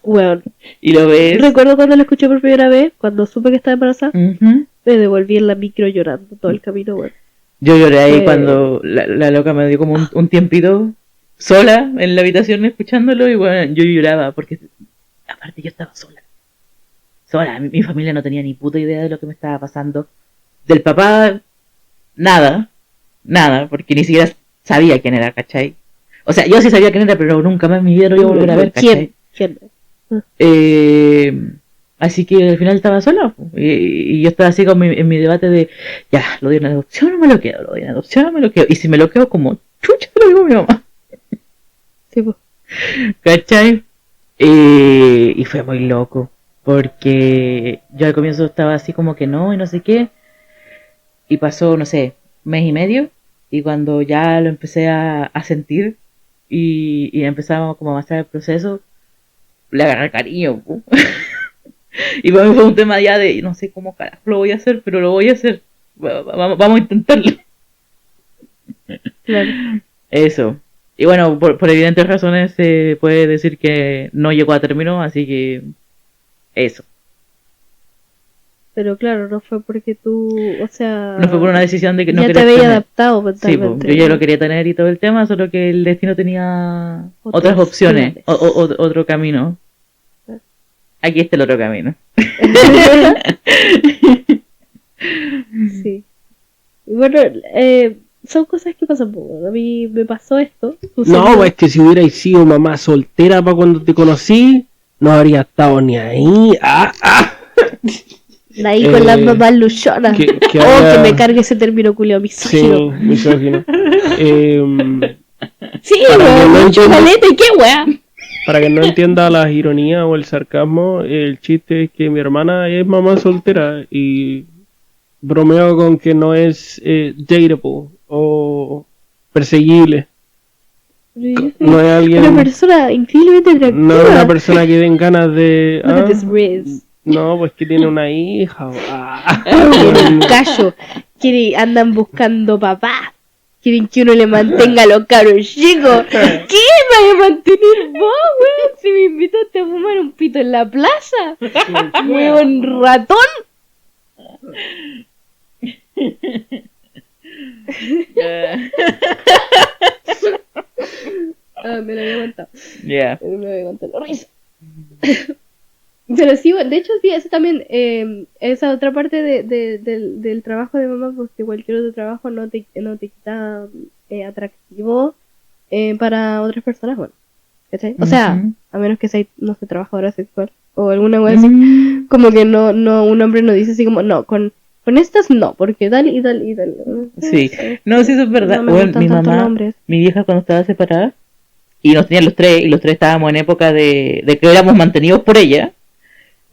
Bueno, y lo ves. Recuerdo cuando lo escuché por primera vez, cuando supe que estaba embarazada, me devolví en la micro llorando todo el camino, bueno. Yo lloré ahí cuando la loca me dio como un tiempito sola en la habitación escuchándolo y bueno, yo lloraba porque aparte yo estaba sola, mi familia no tenía ni puta idea de lo que me estaba pasando, del papá nada, porque ni siquiera sabía quién era, ¿cachai? O sea, yo sí sabía quién era, pero nunca más en mi vida lo iba a volver a ver, ¿cachai? ¿Quién? Así que al final estaba sola y yo estaba así como en mi debate de ya, ¿lo doy en adopción o me lo quedo? ¿Lo doy en adopción o me lo quedo? Y si me lo quedo, como chucha, te lo digo a mi mamá. Sí, pues. ¿Cachai? Y fue muy loco porque yo al comienzo estaba así como que no y no sé qué, y pasó, no sé, mes y medio, y cuando ya lo empecé a sentir y empezaba como a avanzar el proceso, le agarré cariño. Y para mí fue un tema ya de no sé cómo carajo lo voy a hacer, pero lo voy a hacer. Vamos a intentarlo. Claro. Eso. Y bueno, por evidentes razones se puede decir que no llegó a término, así que eso. Pero claro, no fue porque tú, o sea... No fue por una decisión de que no ya querías te había tener. adaptado mentalmente. Sí, yo ya lo quería tener y todo el tema, solo que el destino tenía otras opciones, otro camino. Aquí está el otro camino. Sí. Y bueno, son cosas que pasan. A mí me pasó esto. No, es que si hubierais sido mamá soltera para cuando te conocí, no habría estado ni ahí. Ahí con las mamás luchonas. Que me cargue ese término culiao misógino. Sí, misógino. Sí, mucho caleta, ¿y qué wea? Para que no entienda las ironías o el sarcasmo, el chiste es que mi hermana es mamá soltera y bromeo con que no es dateable o perseguible. No es alguien... Una persona increíblemente atractiva. No es una persona que den ganas de... No, pues que tiene una hija. Un callo. Andan buscando papá. Quieren que uno le mantenga a los cabros chicos. ¿Qué me voy a mantener vos, weón? Si me invitaste a fumar un pito en la plaza. Weón, ratón. Me lo había aguantado. Yeah. Me lo había aguantado la risa. Pero sí, bueno, de hecho sí, eso también, esa otra parte del trabajo de mamá, porque cualquier otro trabajo no te quita atractivo para otras personas, bueno, ¿cachai? O sea, a menos que sea, no sé, trabajadora sexual o alguna wea así, como que no, un hombre no dice así como, no, con estas no, porque tal y tal y tal. Sí, no, sí, eso es verdad. No me bueno, mi mamá, mi vieja cuando estaba separada, y nos tenían los tres, y los tres estábamos en época de que éramos mantenidos por ella.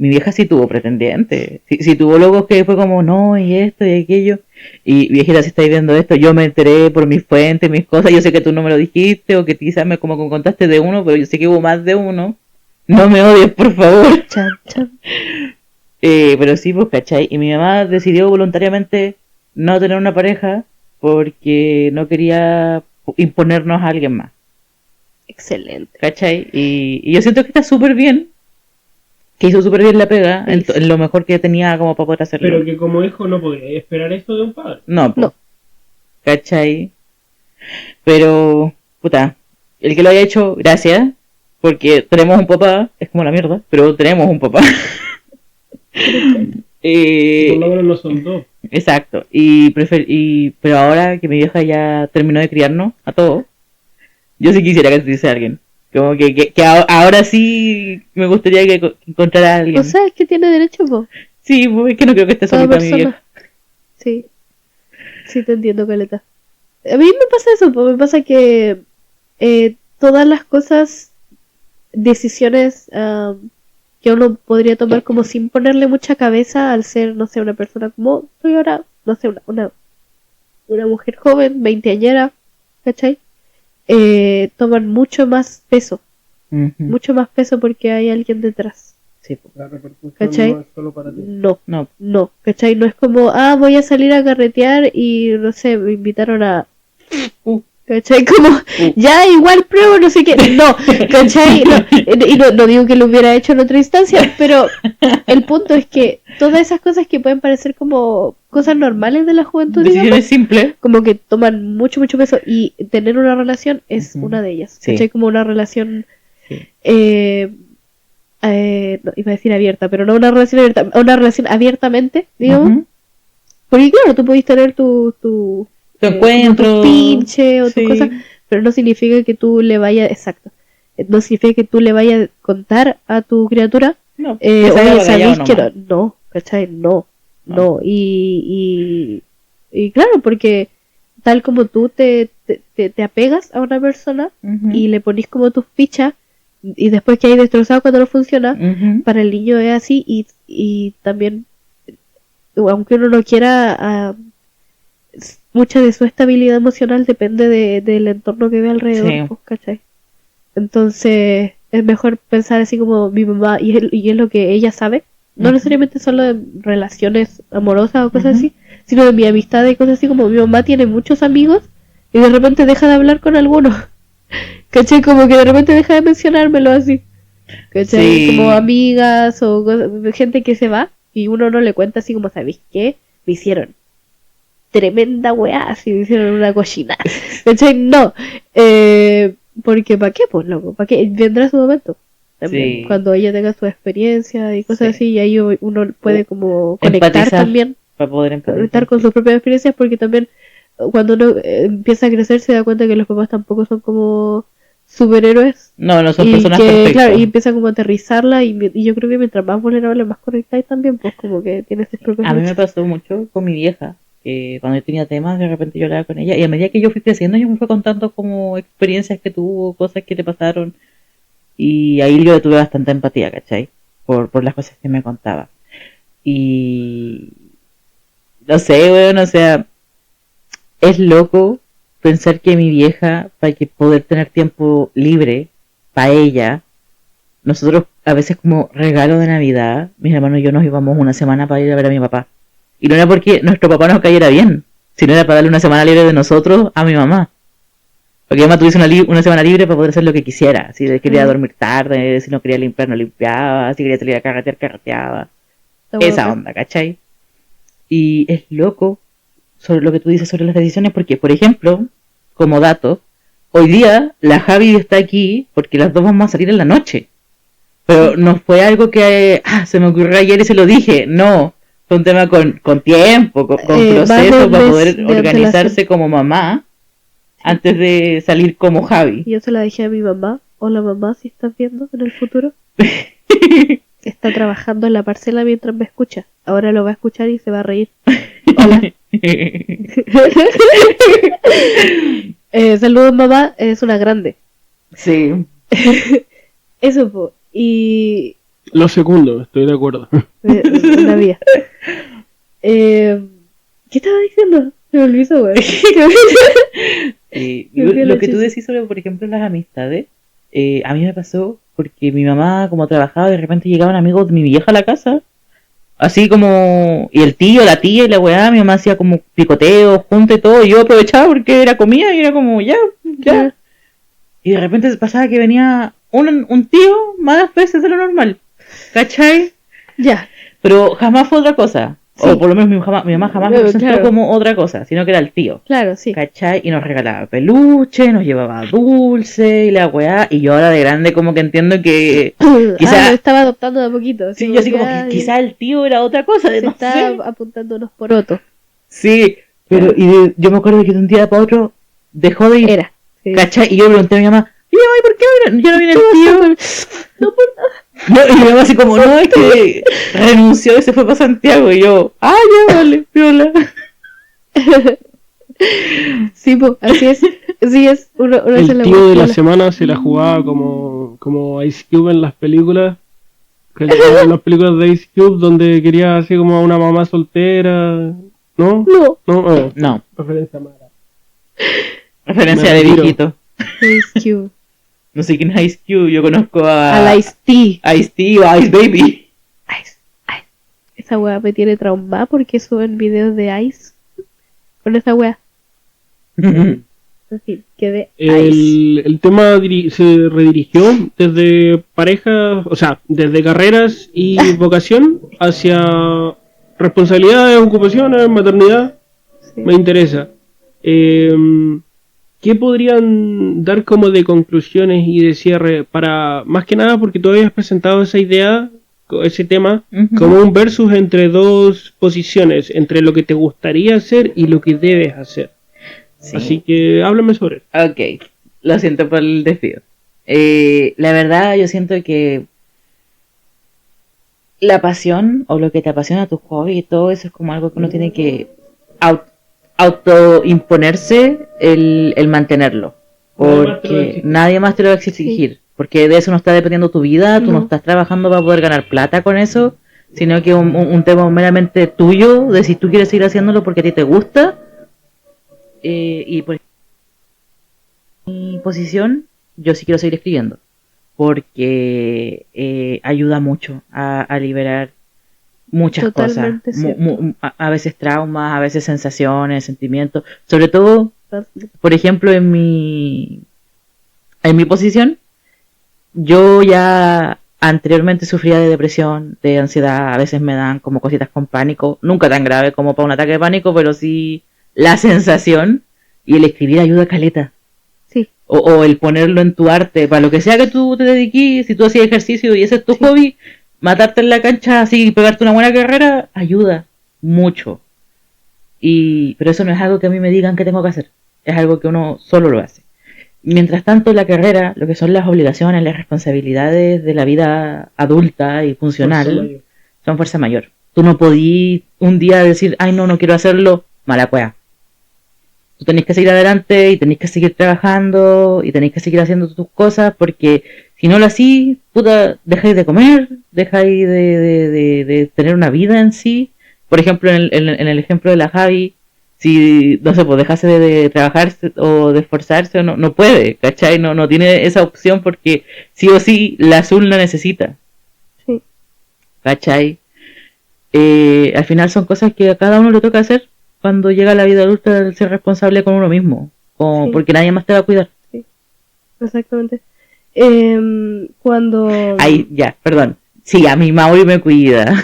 Mi vieja sí tuvo pretendiente, sí tuvo logos que fue como, no, y esto y aquello, y viejita, si estáis viendo esto, yo me enteré por mis fuentes, mis cosas, yo sé que tú no me lo dijiste, o que quizás me como contaste de uno, pero yo sé que hubo más de uno, no me odies, por favor. Chan. Pero sí, pues, ¿cachai? Y mi mamá decidió voluntariamente no tener una pareja porque no quería imponernos a alguien más. Excelente. ¿Cachai? Y yo siento que está súper bien, que hizo súper bien la pega, en lo mejor que tenía como para poder hacerlo. Pero que como hijo no podía esperar eso de un padre. No, No. ¿cachai? Pero, puta, el que lo haya hecho, gracias, porque tenemos un papá, es como la mierda, pero tenemos un papá. Por lo menos no son dos. Exacto, pero ahora que mi vieja ya terminó de criarnos a todos, yo sí quisiera que tuviese a alguien. Como que ahora sí me gustaría que encontrara a alguien. O sea, es que tiene derecho, po. Sí, pues es que no creo que esté Toda solita mi persona. vieja. Sí. Sí, te entiendo, Caleta. A mí me pasa eso, po. Me pasa que todas las cosas, decisiones que uno podría tomar como sin ponerle mucha cabeza al ser, no sé, una persona como soy ahora, no sé, una mujer joven, veinteañera, ¿cachai? Toman mucho más peso. Ujú. Mucho más peso porque hay alguien detrás. Sí, pues. La repercusión ¿Cachai? no es solo para ti. No, ¿cachai? No es como, voy a salir a carretear y, no sé, me invitaron a... ¿Cachai? Como, ya igual pruebo, no sé qué. No, ¿cachai? No, y no digo que lo hubiera hecho en otra instancia, pero el punto es que todas esas cosas que pueden parecer como cosas normales de la juventud, digamos, Decisiones simples. como que toman mucho, mucho peso y tener una relación es Ujú. una de ellas. Sí. ¿Cachai? Como una relación... Sí. no, iba a decir abierta, pero no una relación abierta, una relación abiertamente, digamos. Ujú. Porque claro, tú podés tener tu encuentro. tu pinche o Sí. tus cosas, pero no significa que tú le vayas, exacto, no significa que tú le vayas a contar a tu criatura, No, que se haya oye, bagallado sabéis que nomás. no, ¿cachai? No, y claro, porque tal como tú te apegas a una persona Ujú. y le ponís como tus fichas y después que hay destrozado cuando no funciona, Ujú. para el niño es así y también, aunque uno no quiera, mucha de su estabilidad emocional depende del entorno que ve alrededor, Sí. pues, ¿cachai? Entonces es mejor pensar así como mi mamá y es lo que ella sabe, no Ujú. necesariamente solo de relaciones amorosas o cosas Ujú. así, sino de mi amistad y cosas así como mi mamá tiene muchos amigos y de repente deja de hablar con algunos. ¿Cachai? Como que de repente deja de mencionármelo así. ¿Cachai? Sí. Como amigas o gente que se va y uno no le cuenta así como, ¿sabéis qué? Me hicieron tremenda weá, así me hicieron una cochina. ¿Cachai? No. Porque ¿para qué? Pues loco, ¿para qué? Vendrá su momento. También, Sí. cuando ella tenga su experiencia y cosas Sí. así, y ahí uno puede como conectar Empatizar. también, Para poder conectar empatizar. con sus propias experiencias, porque también cuando uno empieza a crecer se da cuenta que los papás tampoco son como superhéroes No son y personas que perfectas. claro, y empieza como a aterrizarla y yo creo que mientras más vulnerable, más conectáis también, pues como que tienes sus propias A mí me luchas. pasó mucho con mi vieja, que cuando yo tenía temas, de repente yo hablaba con ella, y a medida que yo fui creciendo, ella me fue contando como experiencias que tuvo, cosas que le pasaron, y ahí yo le tuve bastante empatía, ¿cachai? Por las cosas que me contaba. Y no sé, weón, o sea, es loco pensar que mi vieja, para que poder tener tiempo libre para ella, nosotros a veces como regalo de Navidad, mis hermanos y yo nos íbamos una semana para ir a ver a mi papá. Y no era porque nuestro papá nos cayera bien, sino era para darle una semana libre de nosotros a mi mamá. Porque mi mamá tuviese una semana libre para poder hacer lo que quisiera. Si quería dormir tarde, si no quería limpiar, no limpiaba, si quería salir a carretear, carreteaba. Está Esa bueno. onda, ¿cachai? Y es loco sobre lo que tú dices sobre las decisiones, porque, por ejemplo, como dato, hoy día la Javi está aquí porque las dos vamos a salir en la noche. Pero no fue algo que se me ocurrió ayer y se lo dije, no. Fue un tema con tiempo, con Más de proceso un para mes poder de organizarse antelación. como mamá antes de salir como Javi. Y yo se la dije a mi mamá, hola mamá, si estás viendo en el futuro, está trabajando en la parcela mientras me escucha, ahora lo va a escuchar y se va a reír. Hola. Saludos mamá, es una grande. Sí. Eso po. Y Lo segundo, estoy de acuerdo. una vía. ¿Qué estaba diciendo? Se me olvidó, güey. Sí. Me fui a la Lo que tú chucha. decís sobre, por ejemplo, las amistades, a mí me pasó porque mi mamá, como trabajaba, de repente llegaban amigos de mi vieja a la casa Así como, y el tío, la tía y la weá, mi mamá hacía como picoteo, junta y todo, y yo aprovechaba porque era comida y era como, ya. Y de repente pasaba que venía un tío más veces de lo normal, ¿cachai? Ya. Pero jamás fue otra cosa. Sí. O por lo menos mi mamá jamás me presentó Claro. como otra cosa, sino que era el tío. Claro, sí. ¿Cachai? Y nos regalaba peluche, nos llevaba dulce y la weá. Y yo ahora de grande como que entiendo que quizá... lo estaba adoptando de a poquito. Sí, yo así como que quizá el tío era otra cosa. Se No está sé. apuntando unos porotos. Sí, pero yo me acuerdo que de un día para otro dejó de ir. Era. Sí. ¿Cachai? Y yo le pregunté a mi mamá, ¿y mamá, ¿y por qué ahora ya no viene el tío? No por nada. No, y mi mamá así como, no, es que renunció y se fue para Santiago. Y yo, ya vale, viola. Sí, pues, así es. Sí es. Uno se El la tío de la bola. semana se la jugaba como Ice Cube en las películas. En las películas de Ice Cube donde quería así como a una mamá soltera. ¿No? No. No, No, referencia mala. referencia Me de retiro. viejito. Ice Cube. No sé quién es Ice Cube, yo conozco Al a Ice-T. Ice-T o Ice Baby. Esa weá me tiene traumada porque suben videos de Ice. Con esa weá. En fin, quedé Ice. El tema se redirigió desde parejas, o sea, desde carreras y vocación hacia responsabilidades, ocupaciones, maternidad. Sí. Me interesa. ¿Qué podrían dar como de conclusiones y de cierre para, más que nada porque tú habías presentado esa idea, ese tema, como un versus entre dos posiciones, entre lo que te gustaría hacer y lo que debes hacer? Sí. Así que háblame sobre eso. Ok, lo siento por el desvío. La verdad, yo siento que la pasión o lo que te apasiona, tu hobby y todo eso es como algo que uno tiene que autoimponerse el mantenerlo. Porque nadie más te lo va a exigir. Sí. Porque de eso no está dependiendo tu vida, tú no No. estás trabajando para poder ganar plata con eso, sino que un tema meramente tuyo, de si tú quieres seguir haciéndolo porque a ti te gusta. Y por mi posición, yo sí quiero seguir escribiendo, porque ayuda mucho a liberar muchas Totalmente cosas, cierto. a veces traumas, a veces sensaciones, sentimientos, sobre todo, por ejemplo, en mi posición, yo ya anteriormente sufría de depresión, de ansiedad, a veces me dan como cositas con pánico, nunca tan grave como para un ataque de pánico, pero sí la sensación, y el escribir ayuda caleta. Sí. O el ponerlo en tu arte, para lo que sea que tú te dediques, si tú hacías ejercicio y ese es tu Sí. hobby, matarte en la cancha así y pegarte una buena carrera, ayuda mucho. Pero eso no es algo que a mí me digan que tengo que hacer, es algo que uno solo lo hace. Mientras tanto, la carrera, lo que son las obligaciones, las responsabilidades de la vida adulta y funcional, son fuerza mayor. Tú no podís un día decir, ay no quiero hacerlo, mala cueva. Tú tenés que seguir adelante y tenés que seguir trabajando y tenés que seguir haciendo tus cosas porque si no lo hacís, puta, dejáis de comer, dejáis de tener una vida en sí. Por ejemplo, en el ejemplo de la Javi, si, no sé, pues dejase de trabajar o de esforzarse, no puede, ¿cachai? No tiene esa opción porque sí o sí la azul la necesita. Sí. ¿Cachai? Al final son cosas que a cada uno le toca hacer cuando llega a la vida adulta, el ser responsable con uno mismo, Sí. porque nadie más te va a cuidar. Exactamente. Cuando... Ay, ya, perdón. Sí, a mí Mauri me cuida.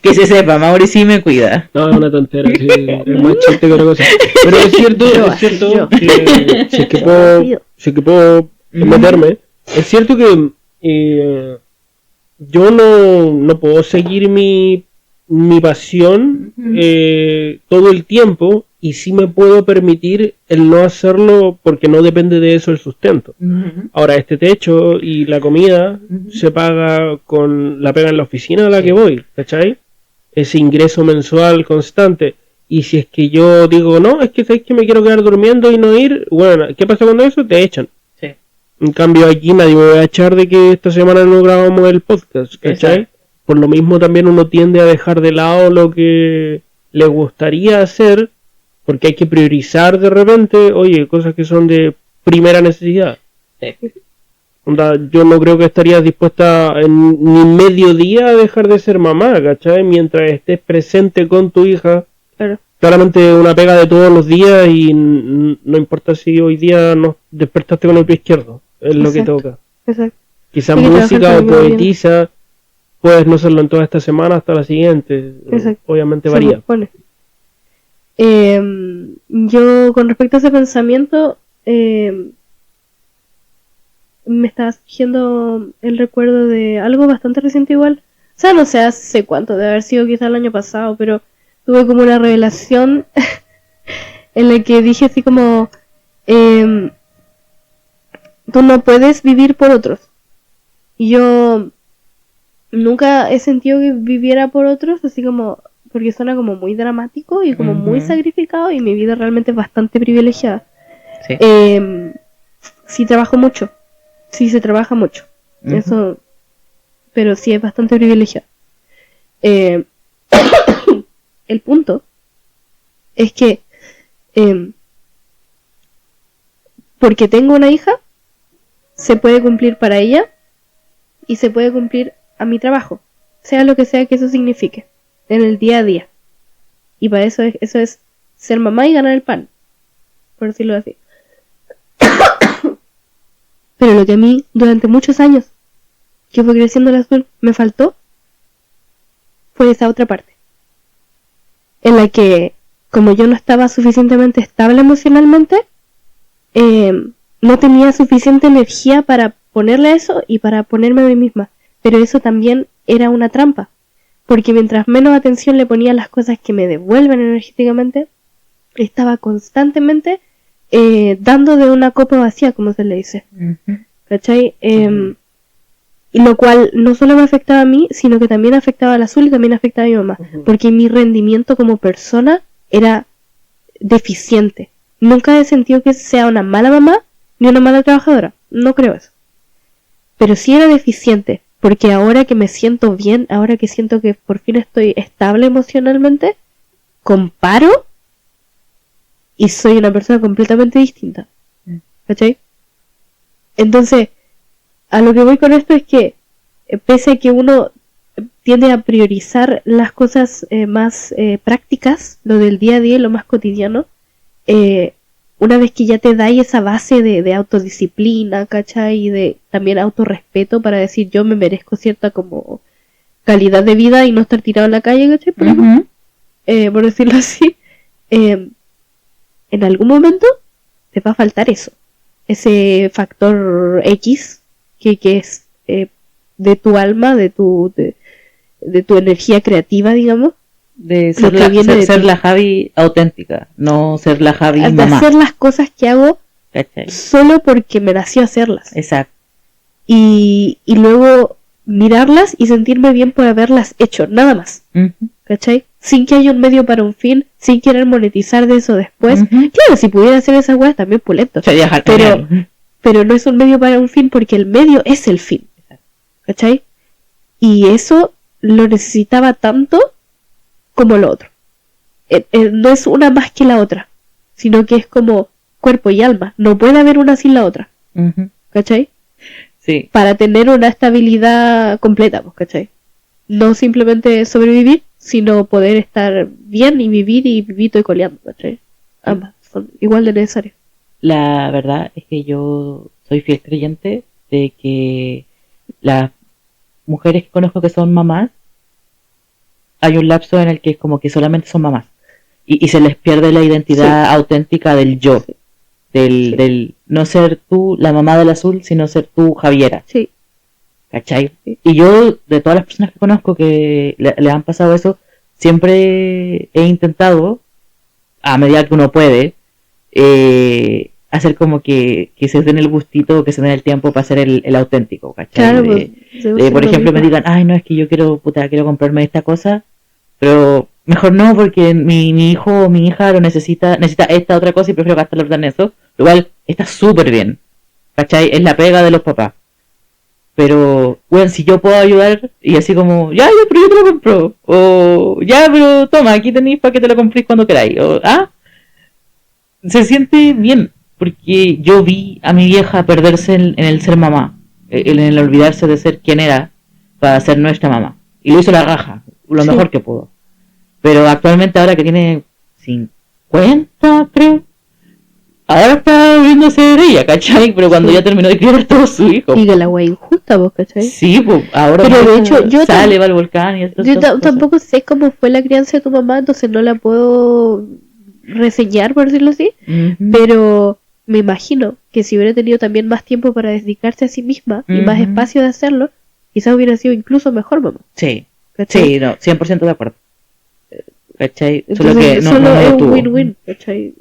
Que se sepa, Mauri sí me cuida. No, es una tontera, sí, es más chiste que otra cosa. Pero es cierto que si es que puedo meterme, es cierto que yo no puedo seguir mi pasión todo el tiempo y sí me puedo permitir el no hacerlo porque no depende de eso el sustento. Ahora, este techo y la comida se paga con la pega en la oficina a la que voy, ¿cachai? Ese ingreso mensual constante. Y si es que yo digo, no, es que sabes que me quiero quedar durmiendo y no ir, bueno, ¿qué pasa cuando eso? Te echan. Sí. En cambio, aquí nadie me va a echar de que esta semana no grabamos el podcast, ¿cachai? Exacto. Por lo mismo también uno tiende a dejar de lado lo que le gustaría hacer, porque hay que priorizar de repente, oye, cosas que son de primera necesidad. Sí. Onda, yo no creo que estarías dispuesta en ni medio día a dejar de ser mamá, ¿cachai? Mientras estés presente con tu hija. Claro. Claramente una pega de todos los días y no importa si hoy día no despertaste con el pie izquierdo, es lo que toca. Exacto. Quizás música o poetisa, puedes no hacerlo en toda esta semana hasta la siguiente. Exacto. Obviamente varía. Yo con respecto a ese pensamiento me estaba surgiendo el recuerdo de algo bastante reciente igual. O sea, no sé hace cuánto, debe haber sido quizás el año pasado, pero tuve como una revelación en la que dije así como tú no puedes vivir por otros. Y yo nunca he sentido que viviera por otros, así como, porque suena como muy dramático y como muy sacrificado, y mi vida realmente es bastante privilegiada. Sí. Sí trabajo mucho, sí se trabaja mucho, eso, pero sí es bastante privilegiado. El punto es que porque tengo una hija, se puede cumplir para ella y se puede cumplir a mi trabajo, sea lo que sea que eso signifique, en el día a día. Y para eso es ser mamá y ganar el pan, por decirlo así. Pero lo que a mí, durante muchos años, que fue creciendo el azul, me faltó, fue esa otra parte. En la que, como yo no estaba suficientemente estable emocionalmente, no tenía suficiente energía para ponerle a eso y para ponerme a mí misma. Pero eso también era una trampa, porque mientras menos atención le ponía a las cosas que me devuelven energéticamente, estaba constantemente dando de una copa vacía, como se le dice. ¿Cachai? Y lo cual no solo me afectaba a mí, sino que también afectaba al azul y también afectaba a mi mamá, porque mi rendimiento como persona era deficiente. Nunca he sentido que sea una mala mamá ni una mala trabajadora, no creo eso. Pero sí era deficiente, porque ahora que me siento bien, ahora que siento que por fin estoy estable emocionalmente, comparo y soy una persona completamente distinta. ¿Cachai? Entonces, a lo que voy con esto es que, pese a que uno tiende a priorizar las cosas más prácticas, lo del día a día y lo más cotidiano, una vez que ya te da esa base de autodisciplina, ¿cachai? Y de también autorrespeto para decir yo me merezco cierta como calidad de vida y no estar tirado en la calle, ¿cachai? Por decirlo así, en algún momento te va a faltar eso, ese factor X que es de tu alma, de tu energía creativa, digamos. De ser la Javi auténtica, no ser la Javi de mamá. Hacer las cosas que hago solo porque me nació hacerlas. Exacto. Y luego mirarlas y sentirme bien por haberlas hecho, nada más. ¿Cachai? Sin que haya un medio para un fin, sin querer monetizar de eso después. Claro, si pudiera hacer esas weas también pulento. Pero no es un medio para un fin porque el medio es el fin. ¿Cachai? Y eso lo necesitaba tanto como lo otro. No es una más que la otra, sino que es como cuerpo y alma. No puede haber una sin la otra. ¿Cachai? Sí. Para tener una estabilidad completa, pues, ¿cachai? No simplemente sobrevivir, sino poder estar bien y vivito y coleando, ¿cachai? Ambas son igual de necesarias. La verdad es que yo soy fiel creyente de que las mujeres que conozco que son mamás, hay un lapso en el que es como que solamente son mamás y se les pierde la identidad auténtica del yo, del no ser tú la mamá del azul, sino ser tú Javiera. ¿Cachai? Y yo, de todas las personas que conozco que le han pasado eso, siempre he intentado, a medida que uno puede, hacer como que se den el gustito, que se den el tiempo para ser el auténtico, ¿cachai? Claro, por ejemplo, me digan, ay, no, es que yo quiero comprarme esta cosa, pero mejor no, porque mi hijo o mi hija lo necesita esta otra cosa y prefiero gastarlo en eso, lo cual está súper bien, ¿cachai? Es la pega de los papás. Pero, bueno, si yo puedo ayudar, y así como, pero yo te lo compro, o pero toma, aquí tenéis para que te lo compréis cuando queráis, o, se siente bien, porque yo vi a mi vieja perderse en el ser mamá, en el olvidarse de ser quien era para ser nuestra mamá. Y lo hizo la raja, lo Sí. mejor que pudo. Pero actualmente, ahora que tiene 50, creo, ahora está volviendo a ser ella, ¿cachai? Pero cuando Sí. ya terminó de criar a todos sus hijos. Y que la wea injusta, vos, ¿cachai? Sí, pues, ahora Pero de hecho, yo sale, va al volcán y Yo tampoco sé cómo fue la crianza de tu mamá, entonces no la puedo reseñar, por decirlo así. Pero me imagino que si hubiera tenido también más tiempo para dedicarse a sí misma y más Ujú. espacio de hacerlo, quizás hubiera sido incluso mejor mamá. Sí, ¿Cachai? sí, no, 100% de acuerdo. ¿Cachai? Solo Entonces, que no, solo no es lo un tuvo. win-win, ¿cachai?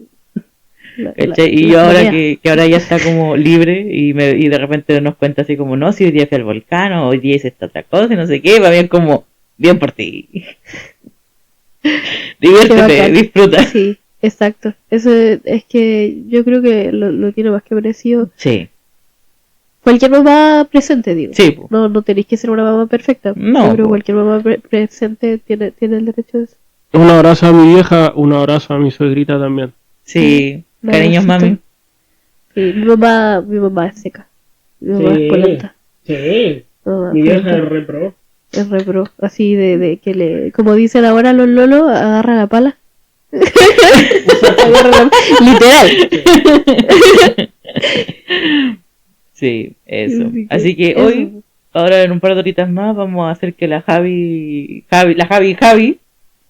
¿Cachai? Y yo ahora que ahora ya está como libre y de repente nos cuenta así como, no, si hoy día fui al volcán o hoy día hice esta otra cosa y no sé qué, va bien como, bien por ti. Diviértete, bacán. disfruta. Sí, exacto. Eso es que yo creo que lo tiene más que merecido. Sí, Cualquier mamá presente, digo. sí, po. No tenéis que ser una mamá perfecta. No, Yo creo que po. cualquier mamá presente tiene el derecho de eso. Un abrazo a mi vieja, un abrazo a mi suegrita también. Sí, Un cariños, abracito. mami. Sí, mi mamá es seca. Mi mamá es polenta. Sí, Mi mamá mi es vieja polenta. es repro. Es re pro. Así de que le... Como dicen ahora los lolos, agarra la pala. Agarra la- Literal. Sí, eso. Así que Así que eso. hoy, ahora en un par de horitas más, vamos a hacer que la Javi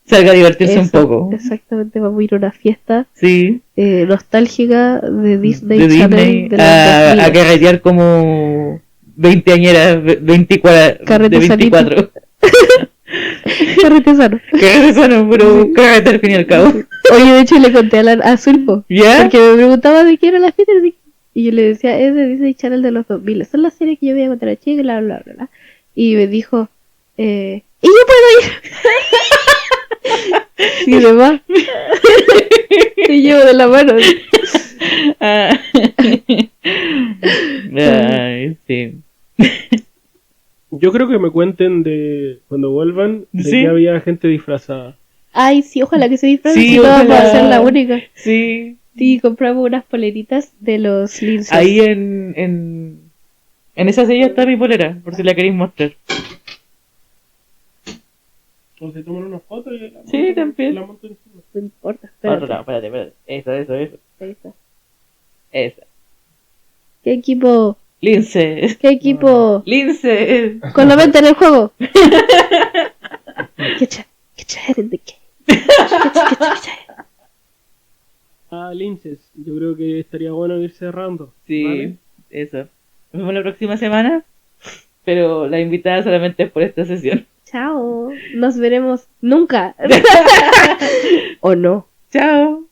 salga a divertirse un Eso, poco. Exactamente, vamos a ir a una fiesta Sí, nostálgica de Disney de Channel Disney de los a 2000. carretear como 20añeras, 24, Carrete de 24. Carrete sano. Carrete sano, pero carrete al fin y al cabo. Oye, de hecho le conté a su hijo, ¿Ya? porque me preguntaba de qué era la fiesta y yo le decía, es de Disney Channel de los 2000. Son las series que yo veía cuando era chica, bla, bla, bla, bla. Y me dijo, ¿y yo puedo ir? Sí, de más. Te llevo de la mano. Ah. Ay, sí. Yo creo que me cuenten de cuando vuelvan de Sí. que había gente disfrazada. Ay, sí, ojalá que se disfrace. Sí, Sí, no vamos a ojalá. ser la única. Sí. Sí, compramos unas poleritas de los Linces. Ahí en esa silla está mi polera, por si la queréis mostrar. O se toman una foto y la Sí, montan- también. la montan encima. No importa, Otro espérate. lado, espérate. Eso. Ahí está. Esa. ¿Qué equipo? Lince. ¿Qué equipo? Lince. Con la mente en el juego. Get your head in the game. Linces, yo creo que estaría bueno ir cerrando. Sí, ¿vale? eso. Nos vemos la próxima semana, pero la invitada solamente es por esta sesión. Chao. Nos veremos nunca. ¿O no? Chao.